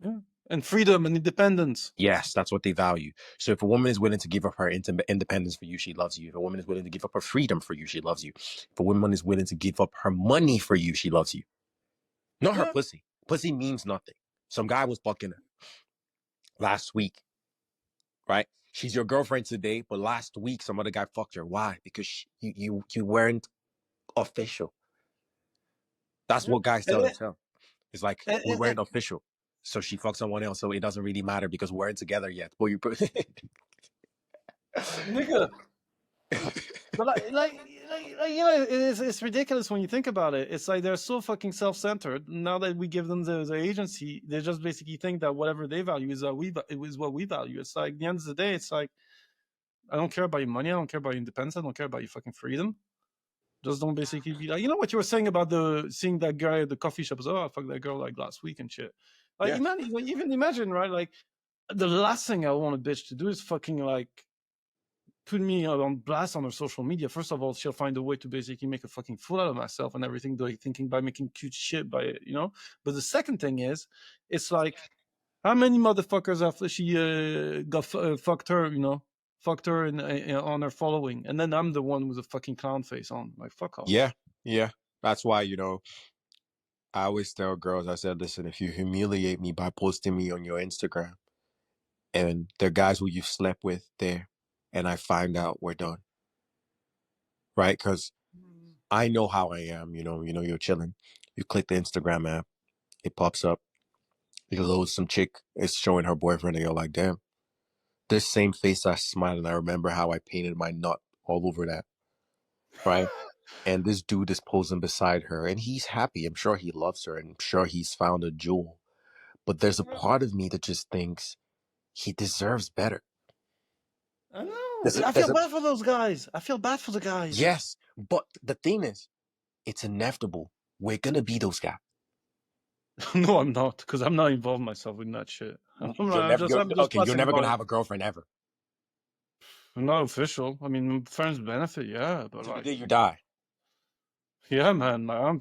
Yeah. And freedom and independence. Yes, that's what they value. So if a woman is willing to give up her independence for you, she loves you. If a woman is willing to give up her freedom for you, she loves you. If a woman is willing to give up her money for you, she loves you. Not her pussy. Pussy means nothing. Some guy was fucking her last week, right? She's your girlfriend today, but last week some other guy fucked her. Why? Because you weren't official. That's what guys tell themselves. It's like, we weren't official, so she fucked someone else, so it doesn't really matter because we weren't together yet. But you nigga. But it's ridiculous when you think about it. It's like they're so fucking self-centered. Now that we give them the agency, they just basically think that whatever they value is what we value. It's like, at the end of the day, it's like, I don't care about your money. I don't care about your independence. I don't care about your fucking freedom. Just don't basically be like, what you were saying about seeing that guy at the coffee shop. Oh, I fucked that girl like last week and shit. Like, even imagine, right? Like, the last thing I want a bitch to do is fucking like put me on blast on her social media, first of all, she'll find a way to basically make a fucking fool out of myself and everything, thinking by making cute shit by it, you know. But the second thing is, it's like, how many motherfuckers have she got fucked her, you know, fucked her on her following, and then I'm the one with a fucking clown face on. Like, fuck off. Yeah. That's why, I always tell girls, I said, listen, if you humiliate me by posting me on your Instagram and the guys who you've slept with there, and I find out, we're done. Right? Because I know how I am, you're chilling. You click the Instagram app, it pops up, you load some chick, it's showing her boyfriend, and you're like, damn, this same face I smiled, and I remember how I painted my nut all over that. Right? And this dude is posing beside her, and he's happy. I'm sure he loves her, and I'm sure he's found a jewel. But there's a part of me that just thinks he deserves better. I know. I feel bad for those guys. I feel bad for the guys. Yes, but the thing is, it's inevitable. We're gonna be those guys. No, I'm not, because I'm not involved myself in that shit. I'm just You're never gonna have a girlfriend ever. I'm not official. I mean, friends benefit, yeah, but Till the like, day you die. yeah, man, I'm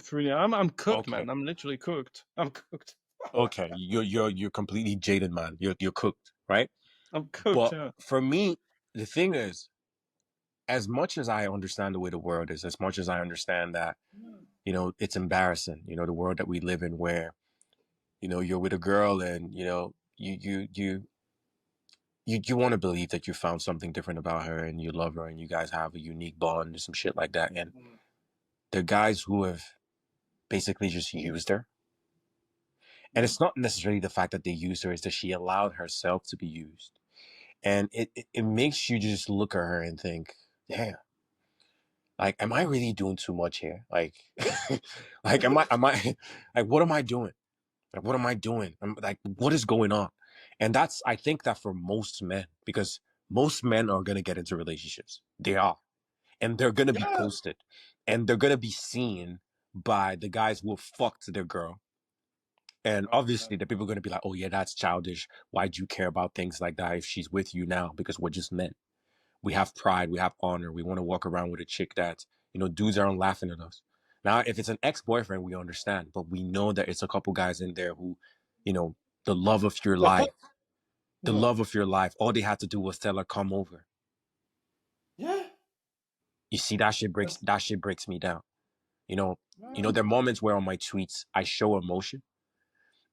cooked, man. I'm literally cooked. I'm cooked. Okay, you're completely jaded, man. You're cooked, right? I'm cooked. But Yeah. for me, the thing is, as much as I understand the way the world is, as much as I understand that, it's embarrassing, the world that we live in, where, you're with a girl and, you want to believe that you found something different about her and you love her and you guys have a unique bond or some shit like that. And the guys who have basically just used her. And it's not necessarily the fact that they used her, it's that she allowed herself to be used. And it makes you just look at her and think, damn, like, am I really doing too much here? Like, like, am I, like, what am I doing? Like, what am I doing? I'm like, what is going on? And I think that for most men, because most men are going to get into relationships. They are. And they're going to be posted. And they're going to be seen by the guys who have fucked their girl. And obviously, the people are going to be like, oh, yeah, that's childish. Why'd you care about things like that if she's with you now? Because we're just men. We have pride. We have honor. We want to walk around with a chick that, dudes aren't laughing at us. Now, if it's an ex-boyfriend, we understand. But we know that it's a couple guys in there who, the love of your life, all they had to do was tell her, come over. Yeah. You see, that shit breaks me down. There are moments where on my tweets, I show emotion.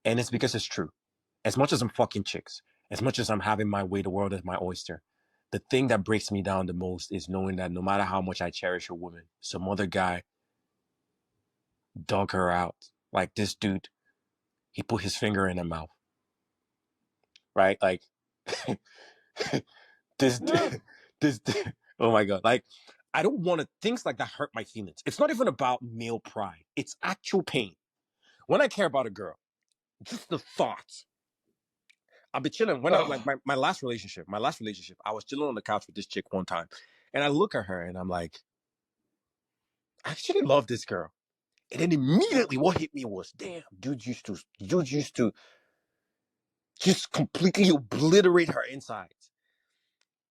And it's because it's true. As much as I'm fucking chicks, as much as I'm having my way, the world is my oyster. The thing that breaks me down the most is knowing that no matter how much I cherish a woman, some other guy dug her out. Like this dude, he put his finger in her mouth. Right? Like, this, this, oh my God. Like, I don't want to, things like that hurt my feelings. It's not even about male pride. It's actual pain. When I care about a girl, just the thoughts. I'll be chilling. When like my last relationship, I was chilling on the couch with this chick one time. And I look at her and I'm like, I actually love this girl. And then immediately what hit me was, damn, dude used to just completely obliterate her insides.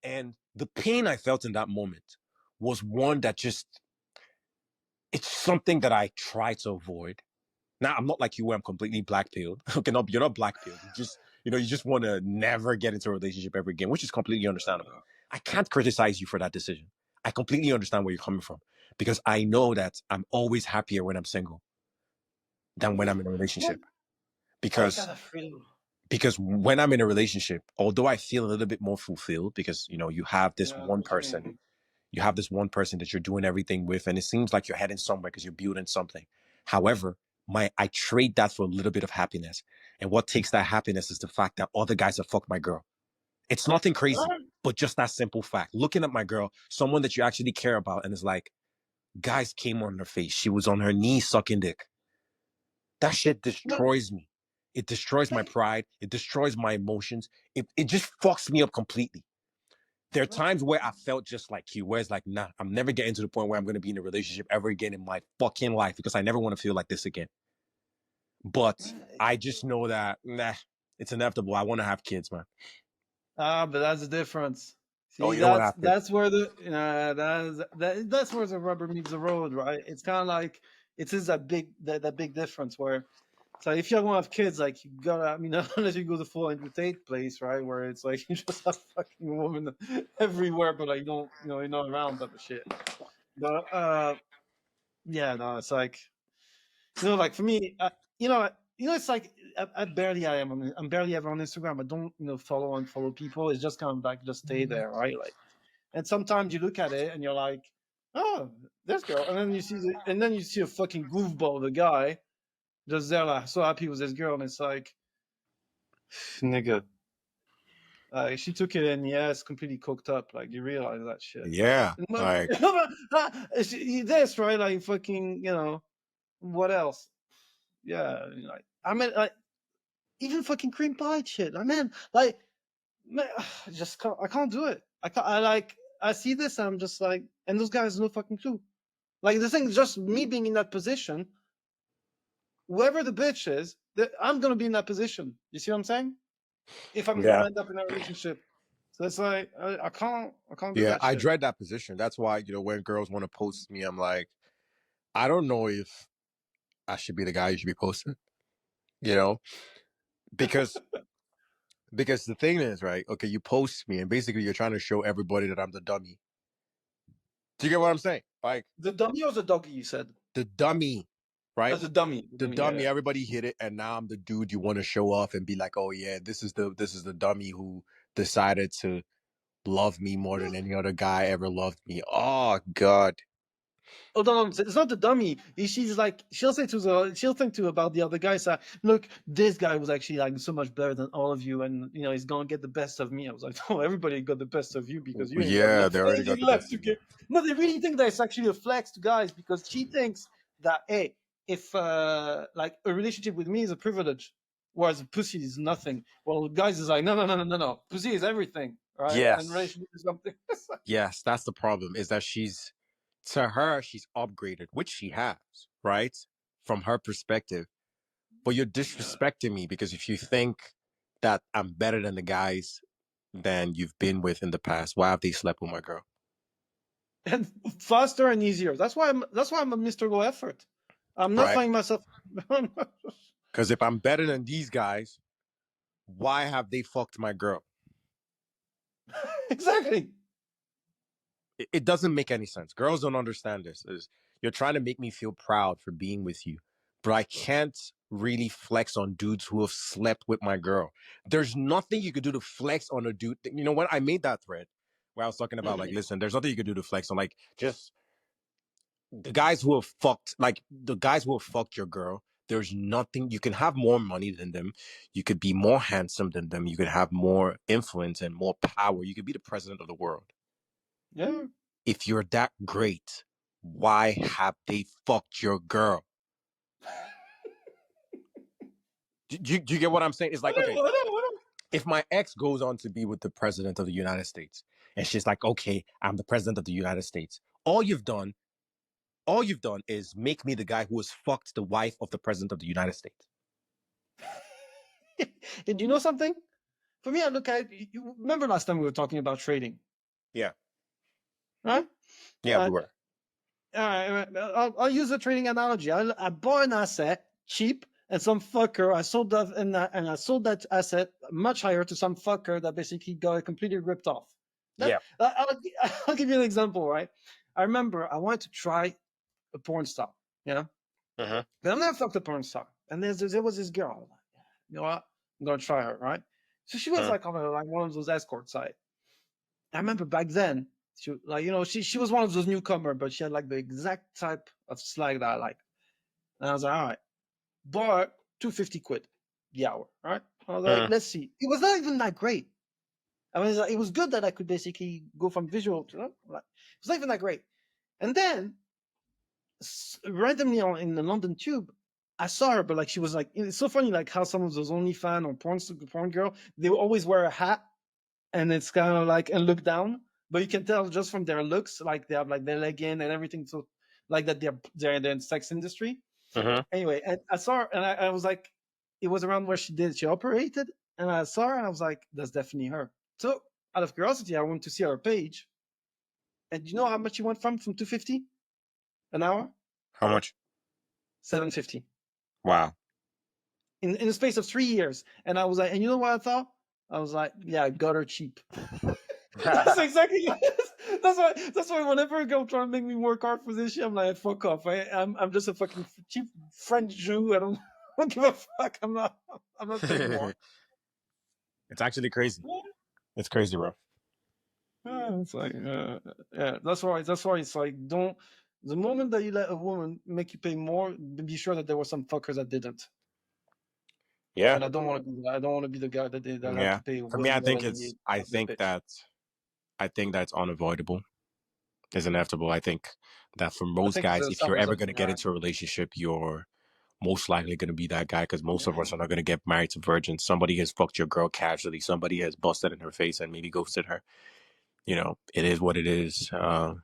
And the pain I felt in that moment was one that it's something that I try to avoid. Now, I'm not like you where I'm completely black-pilled. Okay, no, you're not black-pilled. You just want to never get into a relationship ever again, which is completely understandable. I can't criticize you for that decision. I completely understand where you're coming from because I know that I'm always happier when I'm single than when I'm in a relationship. Because when I'm in a relationship, although I feel a little bit more fulfilled because, you have this one person, that you're doing everything with, and it seems like you're heading somewhere because you're building something. However, I trade that for a little bit of happiness. And what takes that happiness is the fact that other guys have fucked my girl. It's nothing crazy, but just that simple fact. Looking at my girl, someone that you actually care about, and it's like, guys came on her face. She was on her knees sucking dick. That shit destroys me. It destroys my pride. It destroys my emotions. It just fucks me up completely. There are times where I felt just like you, where it's like, nah, I'm never getting to the point where I'm going to be in a relationship ever again in my fucking life because I never want to feel like this again. But I just know that, nah, it's inevitable. I want to have kids, man. But that's the difference. Oh, See, you know what happened? that's where the that's where the rubber meets the road, right? It's kind of like it is that big difference where. So if you're gonna have kids, like you gotta, I mean, unless you go the full Andrew Tate place, right, where it's like you just have fucking women everywhere, but like you don't, you're not around type of shit. But yeah, no, it's like like for me, it's like I'm barely ever on Instagram. I don't, follow and follow people. It's just kind of like just stay there, right? Like, and sometimes you look at it and you're like, oh, this girl, and then you see a fucking goofball of a guy just there, like so happy with this girl, and it's like, nigga, she took it in, yeah, it's completely cooked up. Like you realize that shit. Yeah, like This right, like fucking, what else? Yeah, like I mean, like even fucking cream pie shit. I mean, like, man, I can't do it. I see this, and I'm just like, and those guys no fucking clue. Like the thing is, just me being in that position, whoever the bitch is, I'm gonna be in that position. You see what I'm saying? If I'm gonna yeah, end up in a relationship, so it's like I can't do yeah. that I shit. dread that position. That's why when girls want to post me, I'm like, I don't know if I should be the guy you should be posting. Because because the thing is, right? Okay, you post me, and basically you're trying to show everybody that I'm the dummy. Do you get what I'm saying? Like The dummy or the doggy? You said the dummy, right? the dummy. The dummy. Yeah. Everybody hit it, and now I'm the dude you want to show off and be like, oh yeah, this is the dummy who decided to love me more than any other guy ever loved me. Oh God. Oh no, it's not the dummy. She's like she'll think to about the other guys. Look, this guy was actually like so much better than all of you, and he's gonna get the best of me. I was like, oh, everybody got the best of you because you ain't got Yeah, they already got anything the left best to of me. give. No, they really think that it's actually a flex to guys because she thinks that hey, if like a relationship with me is a privilege, whereas a pussy is nothing. Well, guys is like no, pussy is everything, right? And Yes. relationship is something. Yes, that's the problem, is that to her, she's upgraded, which she has, right? From her perspective. But you're disrespecting me, because if you think that I'm better than the guys than you've been with in the past, why have they slept with my girl? And faster and easier. That's why I'm a Mr. Low Effort. I'm not Right? finding myself. Because if I'm better than these guys, why have they fucked my girl? Exactly. It doesn't make any sense. Girls don't understand this. You're trying to make me feel proud for being with you, but I can't really flex on dudes who have slept with my girl. There's nothing you could do to flex on a dude. You know, when I made that thread where I was talking about, like, listen, there's nothing you could do to flex on, like, just the guys who have fucked your girl. There's nothing. You can have more money than them. You could be more handsome than them. You could have more influence and more power. You could be the president of the world. Yeah. If you're that great, why have they fucked your girl? Do you get what I'm saying? It's like, okay, if my ex goes on to be with the president of the United States, and she's like, okay, I'm the president of the United States. All you've done is make me the guy who has fucked the wife of the president of the United States. And you know something? For me, I look at you. Remember last time we were talking about trading, Yeah. right? Yeah, we were. All right. I'll use a trading analogy. I bought an asset cheap, and some fucker I sold that, and I sold that asset much higher to some fucker that basically got it completely ripped off. Yeah. I'll give you an example, right? I remember I wanted to try a porn star, Uh-huh. but I've never fucked a porn star. And there was this girl. You know what? I'm gonna try her, right? So she was like on like one of those escort sites. I remember back then, she like she was one of those newcomer, but she had like the exact type of slag that I like. And I was like, all right, but 250 quid the hour, right? I was like, let's see. It was not even that great. I mean, it was good that I could basically go from visual to like, it was not even that great. And then randomly in the London Tube, I saw her, but like she was like, it's so funny, like how some of those OnlyFans or porn girl, they will always wear a hat, and it's kind of like and look down, but you can tell just from their looks, like they have like their leg in and everything, so like that they're in the sex industry. Anyway, and I saw her, and I was like, it was around where she operated, and I saw her, and I was like, that's definitely her. So out of curiosity, I went to see her page, and you know how much she went from $250 an hour? How much? $750 Wow. in the space of 3 years. And I was like, and you know what I thought? I was like, yeah, I got her cheap. That's exactly that's why whenever a girl trying to make me work hard for this shit, I'm like, fuck off. I'm just a fucking cheap French Jew. I don't give a fuck. I'm not paying more. It's actually crazy. It's crazy, bro. It's like yeah, that's why it's like, don't, the moment that you let a woman make you pay more, be sure that there were some fuckers that didn't. Yeah. And I don't want to be the guy that had to pay For way me, I more think than it's the bitch. I think that's unavoidable. It's inevitable. I think that for I most think it's guys, a if you're ever going to self-absorbing get guy. into a relationship, you're most likely going to be that guy, because most of us are not going to get married to virgins. Somebody has fucked your girl casually. Somebody has busted in her face and maybe ghosted her. You know, it is what it is. Are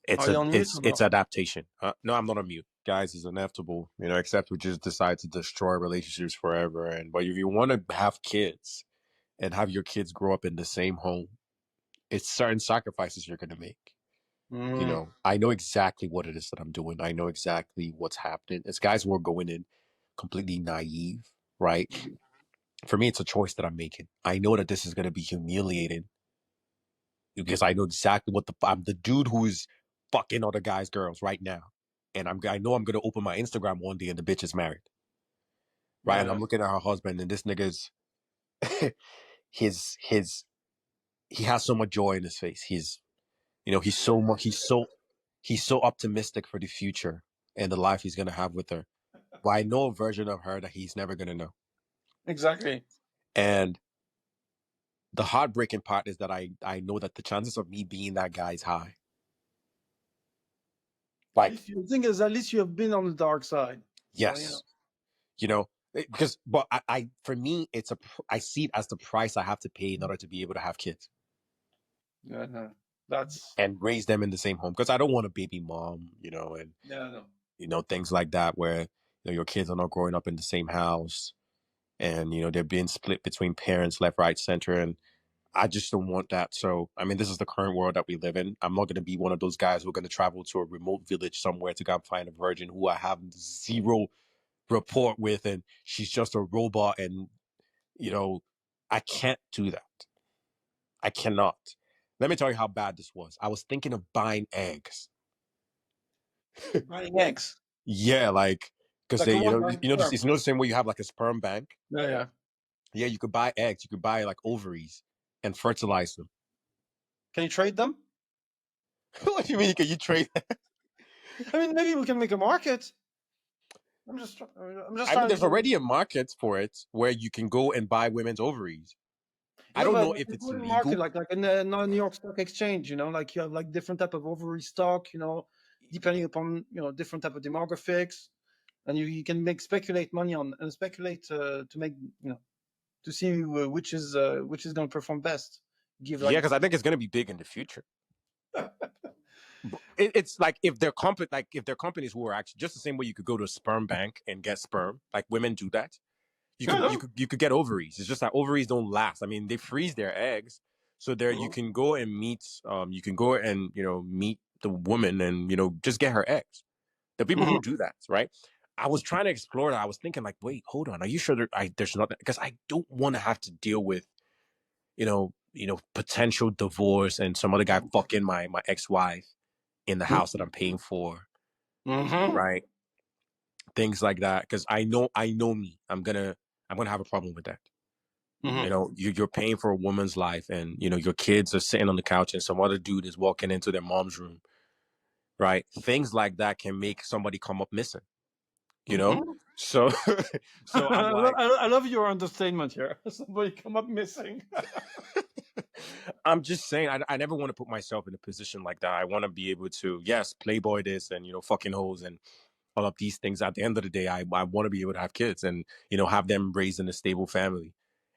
you on mute or It's not? adaptation. No, I'm not on mute. Guys, it's inevitable. You know, except we just decide to destroy relationships forever. And but if you want to have kids and have your kids grow up in the same home, it's certain sacrifices you're going to make. You know, I know exactly what it is that I'm doing. I know exactly what's happening. It's guys who are going in completely naive, right? For me, it's a choice that I'm making. I know that this is going to be humiliating because I know exactly what I'm the dude who's fucking other guys' girls right now. And I know I'm going to open my Instagram one day and the bitch is married. Right. And I'm looking at her husband and this nigga's, his, he has so much joy in his face. He's so optimistic for the future and the life he's gonna have with her. But I know a version of her that he's never gonna know. Exactly. And the heartbreaking part is that I know that the chances of me being that guy is high. Like, The thing is, at least you have been on the dark side. yes, because but I for me I see it as the price I have to pay in order to be able to have kids. Yeah, that's and raise them in the same home, because I don't want a baby mom, and things like that where your kids are not growing up in the same house, and they're being split between parents left, right, center, and I just don't want that. So I mean, this is the current world that we live in. I'm not going to be one of those guys who are going to travel to a remote village somewhere to go and find a virgin who I have zero rapport with, and she's just a robot, and I can't do that. I cannot. Let me tell you how bad this was. I was thinking of buying eggs. buying eggs. Yeah, because Like they, a one the same way you have like a sperm bank. Yeah. Yeah, you could buy eggs. You could buy like ovaries and fertilize them. Can you trade them? What do you mean? Can you trade? I mean, maybe we can make a market. I'm just I mean, there's already a market for it where you can go and buy women's ovaries. I don't know if it's legal. Market like in the New York Stock Exchange, like you have like different type of ovary stock, depending upon different type of demographics, and you can speculate money on and speculate to make to see which is going to perform best. Because I think it's going to be big in the future. It's like if they're companies who are actually just the same way you could go to a sperm bank and get sperm, like women do that. You could get ovaries. It's just that ovaries don't last. I mean, they freeze their eggs, so there you can go and meet meet the woman and just get her eggs. The people who do that, right? I was trying to explore that. I was thinking like, wait, hold on. Are you sure there's nothing? Because I don't want to have to deal with potential divorce and some other guy fucking my ex-wife in the house that I'm paying for, right? Things like that. Because I know me. I'm gonna have a problem with that. You're paying for a woman's life, and your kids are sitting on the couch, and some other dude is walking into their mom's room, right? Things like that can make somebody come up missing. So I'm like, I love your understatement here. Somebody come up missing. I'm just saying, I never want to put myself in a position like that. I want to be able to, yes, playboy this and fucking hoes and all of these things. At the end of the day, I want to be able to have kids and have them raised in a stable family.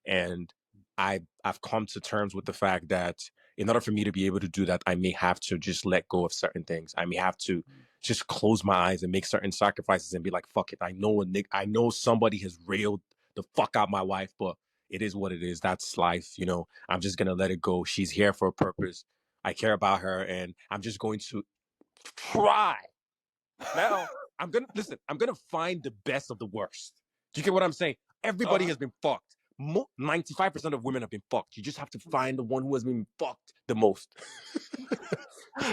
And I've come to terms with the fact that in order for me to be able to do that, I may have to just let go of certain things. I may have to just close my eyes and make certain sacrifices and be like, fuck it. I know somebody has railed the fuck out my wife, but it is what it is. That's life. I'm just gonna let it go. She's here for a purpose. I care about her, and I'm just going to try. Now, I'm gonna find the best of the worst. Do you get what I'm saying? Everybody has been fucked. 95% of women have been fucked. You just have to find the one who has been fucked the most.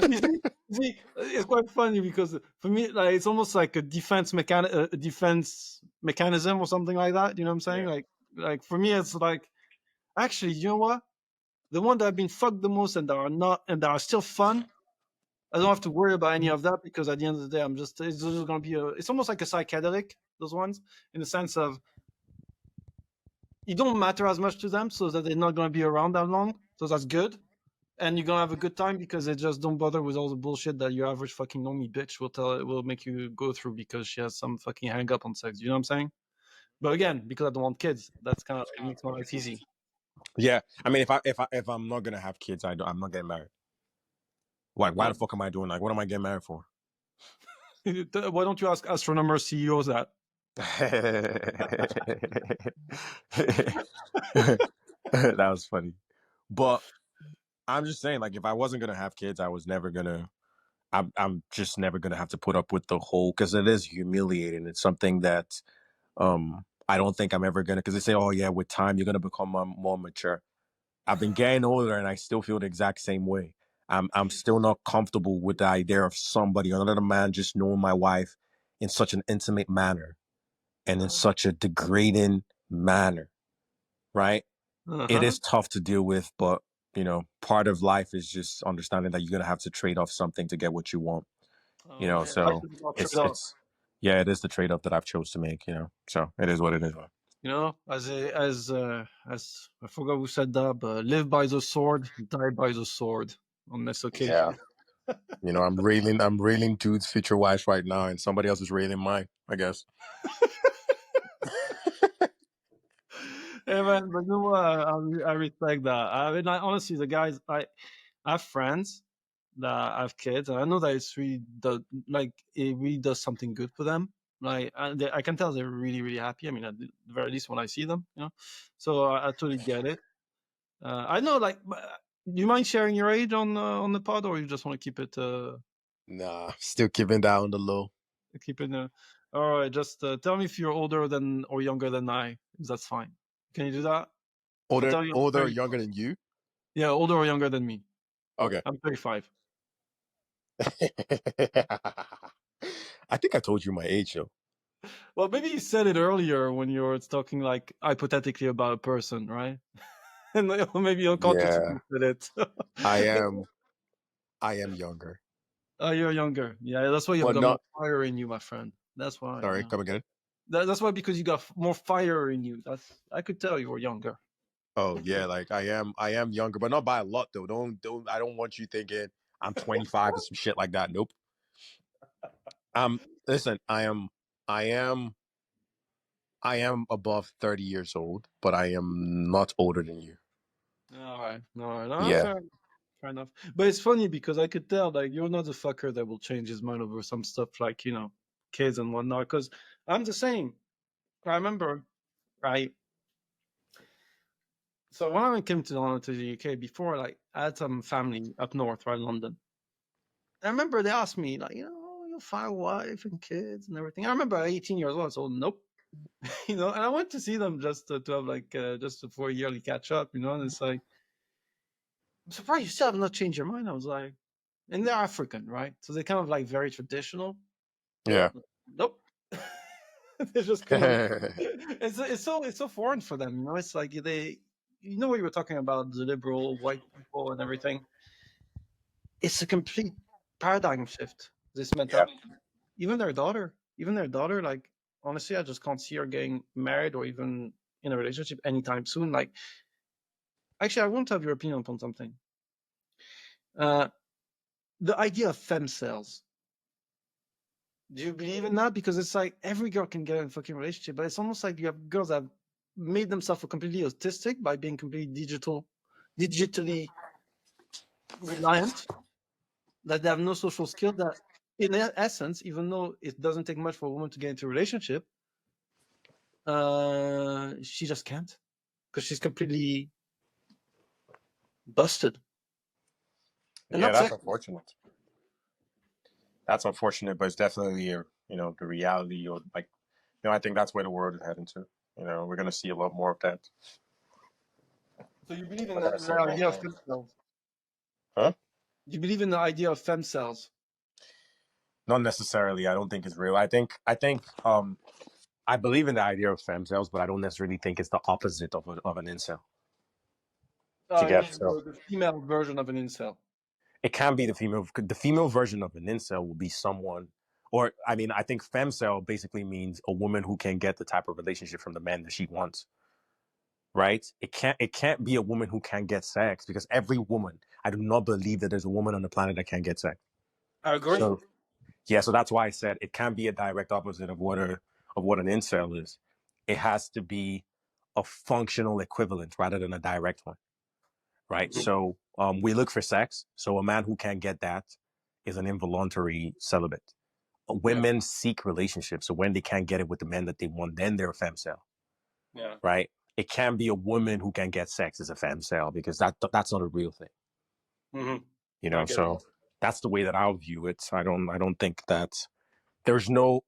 You see, it's quite funny because for me, like, it's almost like a defense mechanism or something like that. You know what I'm saying? Yeah. Like for me, it's like, actually, you know what? The one that have been fucked the most and that are not and that are still fun, I don't have to worry about any of that because at the end of the day, it's just gonna be it's almost like a psychedelic, those ones, in the sense of you don't matter as much to them, so that they're not gonna be around that long. So that's good. And you're gonna have a good time because they just don't bother with all the bullshit that your average fucking normie bitch will make you go through because she has some fucking hang up on sex. You know what I'm saying? But again, because I don't want kids, that's kind of like, makes my life easy. Yeah. I mean, if I'm not gonna have kids, I'm not getting married. Why the fuck am I doing? Like, what am I getting married for? Why don't you ask astronomer CEOs that? That was funny. But I'm just saying, like, if I wasn't gonna have kids, I was never gonna. I'm just never gonna have to put up with the whole, because it is humiliating. It's something that I don't think I'm ever gonna. Because they say, oh yeah, with time you're gonna become more mature. I've been getting older and I still feel the exact same way. I'm still not comfortable with the idea of somebody, another man, just knowing my wife in such an intimate manner and in such a degrading manner, right? It is tough to deal with, but part of life is just understanding that you're gonna have to trade off something to get what you want. So it's yeah, it is the trade off that I've chose to make. So it is what it is. As I forgot who said that, but live by the sword, die by the sword on this occasion. Yeah. I'm railing dude's future wife right now, and somebody else is railing mine, I guess. Hey man, but you know what? I respect that. I mean, honestly, the guys, I have friends that have kids, and I know that it really does something good for them. Like, I can tell they're really, really happy. I mean, at the very least when I see them, So I totally get it. I know, like, do you mind sharing your age on the pod, or you just want to keep it? Nah, still keeping that on the low. Keep it. All right, just tell me if you're older than or younger than I. That's fine. Can you do that? Older or younger than you? Yeah, older or younger than me. Okay. I'm 35. I think I told you my age, though. Well, maybe you said it earlier when you were talking like hypothetically about a person, right? And maybe unconsciously Yeah, you said it. I am younger. Oh, you're younger. Yeah, that's why you've But got more not. fire in you, my friend. That's why. Sorry, come again. That's why, because you got more fire in you. I could tell you were younger. Oh yeah, like I am younger, but not by a lot though. I don't want you thinking I'm 25 or some shit like that. Nope. Listen, I am above 30 years old, but I am not older than you. All right, all right. No, Yeah. fair enough. But it's funny because I could tell, like, you're not the fucker that will change his mind over some stuff like, kids and whatnot. Because I'm the same. I remember, right? So when I came to the UK before, like, I had some family up north, right, London. I remember they asked me, like, you'll find a wife and kids and everything. I remember at 18 years old, so nope. And I went to see them just to have like just for a yearly catch up, and it's like, I'm surprised you still have not changed your mind. I was like, and they're African, right? So they're kind of like very traditional. Yeah. Nope. They're just kind of it's so foreign for them, It's like what you were talking about, the liberal white people and everything. It's a complete paradigm shift. This Yeah. mentality. Even their daughter, like, honestly, I just can't see her getting married or even in a relationship anytime soon. Like, actually, I want to have your opinion upon something. The idea of femcels. Do you believe in that? Because it's like every girl can get in a fucking relationship, but it's almost like you have girls that have made themselves completely autistic by being completely digitally reliant, that they have no social skill, that in essence, even though it doesn't take much for a woman to get into a relationship, she just can't. because she's completely busted. And Yeah, that's it. unfortunate. That's unfortunate, but it's definitely the reality, or like, I think that's where the world is heading to. We're gonna see a lot more of that. So you believe in We're gonna see the more idea of things. femcells? Huh? You believe in the idea of femcells? Not necessarily. I don't think it's real. I think I believe in the idea of femcels, but I don't necessarily think it's the opposite of an incel. To You get mean so the female version of an incel? it can be the female. The female version of an incel will be someone, or I mean, I think femcel basically means a woman who can get the type of relationship from the man that she wants. Right? It can't be a woman who can't get sex, because every woman, I do not believe that there's a woman on the planet that can't get sex. I agree. So yeah, so that's why I said it can be a direct opposite of what an incel is. It has to be a functional equivalent rather than a direct one. Right? Mhm. So we look for sex. So a man who can't get that is an involuntary celibate. Women seek relationships. So when they can't get it with the men that they want, then they're a femcel. Yeah. Right? It can be a woman who can get sex as a femcel, because that's not a real thing. Mm-hmm. So that's the way that I'll view it. I don't think that there's no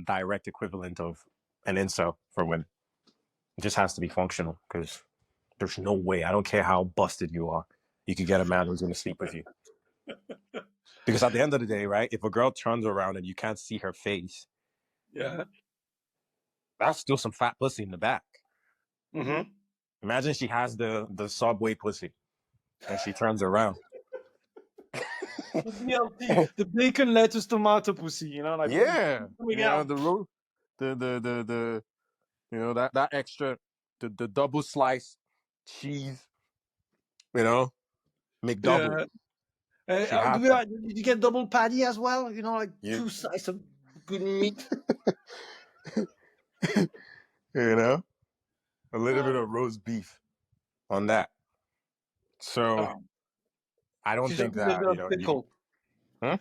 direct equivalent of an incel for women. It just has to be functional, because there's no way. I don't care how busted you are, you could get a man who's going to sleep with you. Because at the end of the day, right, if a girl turns around and you can't see her face, Yeah. that's still some fat pussy in the back. Mm-hmm. Imagine she has the Subway pussy and she turns around. The BLT, the bacon, lettuce, tomato pussy, like Yeah, coming out. the root, the that extra, the double slice cheese, McDouble. Yeah. She has that. Did you get double patty as well? Like Yeah. 2 slices of good meat. A little bit of roast beef on that. So I don't You just think need a that bit of pickle. Huh?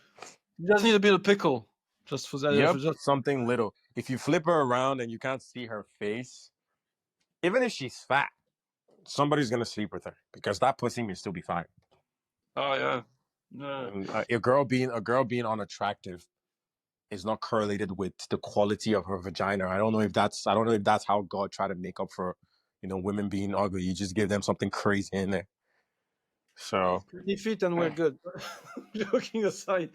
You just need a bit of pickle. Just for that. Yep, For just something little. If you flip her around and you can't see her face, even if she's fat, somebody's gonna sleep with her, because that pussy may still be fine. Oh yeah. No. And, a girl being unattractive is not correlated with the quality of her vagina. I don't know if that's how God tried to make up for, women being ugly. You just give them something crazy in there. So Pretty fit and we're good. Joking aside,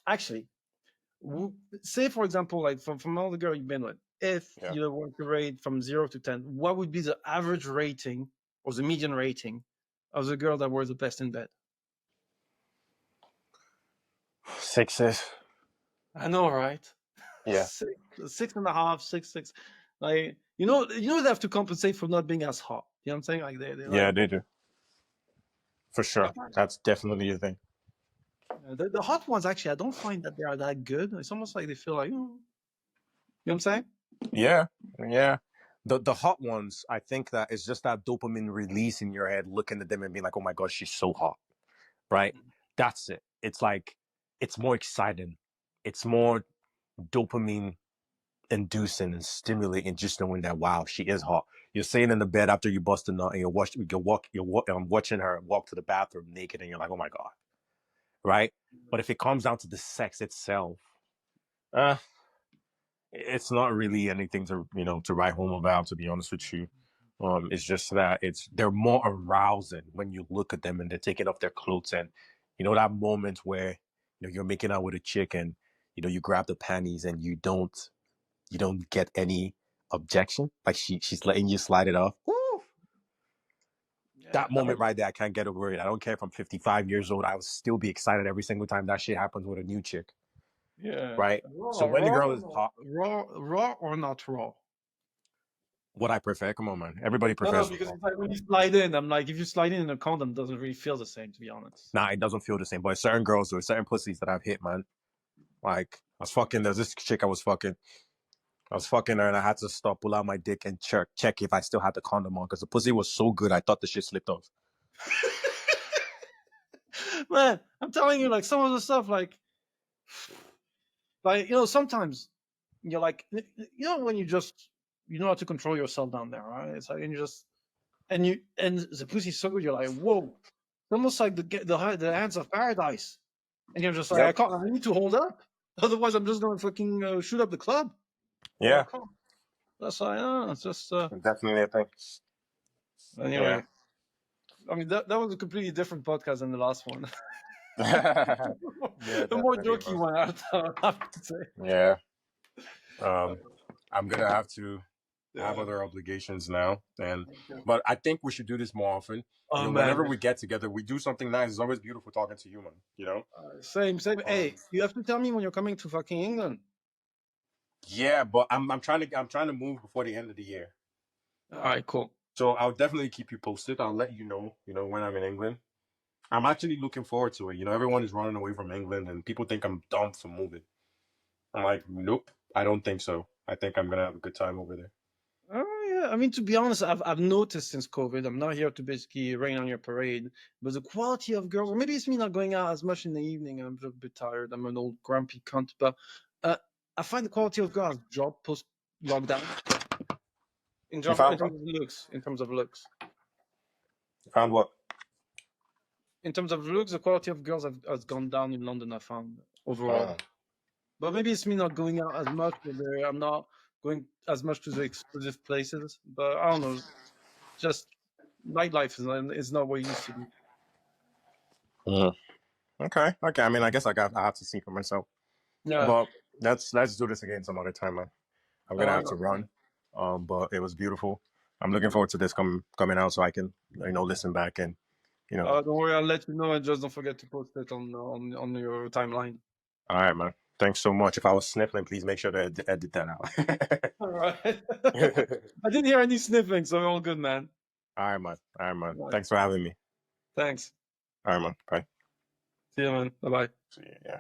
actually, say for example, like from all the girls you've been with, if yeah. you were to rate from 0 to 10, what would be the average rating or the median rating of the girl that were the best in bed? 6s. I know, right? Yeah. 6.5, 6. Like they have to compensate for not being as hot. You know what I'm saying? Like They do. For sure. That's definitely a thing. The hot ones, actually, I don't find that they are that good. It's almost like they feel like, you know what I'm saying? Yeah. The hot ones, I think that it's just that dopamine release in your head, looking at them and being like, oh my gosh, she's so hot. Right? That's it. It's like, it's more exciting. It's more dopamine inducing and stimulating, just knowing that, wow, she is hot. You're sitting in the bed after you bust a nut and you're watching her walk to the bathroom naked, and you're like, oh my God. Right? But if it comes down to the sex itself, it's not really anything to write home about, to be honest with you. It's just that they're more arousing when you look at them and they're taking off their clothes, and that moment where you're making out with a chick and you grab the panties and you don't get any objection, like she's letting you slide it off. Woo! That moment right there, I can't get over it. I don't care if I'm 55 years old, I will still be excited every single time that shit happens with a new chick. Yeah. Right? So when the girl is hot, raw or not raw? what I prefer, come on, man. Everybody prefers. No, because it's like when you slide in, I'm like, if you slide in a condom, it doesn't really feel the same, to be honest. Nah, it doesn't feel the same. But certain girls or certain pussies that I've hit, man. Like, there's this chick I was fucking her and I had to stop, pull out my dick and check if I still had the condom on, because the pussy was so good I thought the shit slipped off. Man, I'm telling you, like, some of the stuff, like sometimes you're like, when you just you know how to control yourself down there, right? It's like, and you just, and the pussy's so good, you're like, whoa, it's almost like the hands of paradise. And you're just like, Yep. I need to hold up. Otherwise, I'm just going to fucking shoot up the club. Yeah. That's like, it's just, Definitely a thing. anyway. I mean, that was a completely different podcast than the last one. Yeah. The more jokey one, I have to say. Yeah. I'm gonna have to have other obligations now, but I think we should do this more often. Oh, man. Whenever we get together, we do something nice. It's always beautiful talking to you, man. You know. Same. Hey, you have to tell me when you're coming to fucking England. Yeah, but I'm trying to move before the end of the year. All right, cool. So I'll definitely keep you posted. I'll let you know, when I'm in England. I'm actually looking forward to it. Everyone is running away from England and people think I'm dumb for moving. I'm like, nope, I don't think so. I think I'm going to have a good time over there. Oh, yeah. I mean, to be honest, I've noticed since COVID, I'm not here to basically rain on your parade, but the quality of girls, or maybe it's me not going out as much in the evening, and I'm just a bit tired. I'm an old grumpy cunt, but I find the quality of girls drop post-lockdown. In terms of looks. You found what? In terms of looks, the quality of girls has gone down in London, I found, overall. But maybe it's me not going out as much. I'm not going as much to the exclusive places. But I don't know. Just nightlife is not what it used to be. Okay. I mean, I guess I have to see for myself. Yeah. But let's do this again some other time, man. I'm gonna have to run. But it was beautiful. I'm looking forward to this coming out so I can listen back and don't worry, I'll let you know, and just don't forget to post it on your timeline. All right, man. Thanks so much. If I was sniffling, please make sure to edit that out. All right. I didn't hear any sniffling, so all good, man. All right, man. Thanks for having me. Thanks. All right, man. Bye. See you, man. Bye-bye. See you, yeah.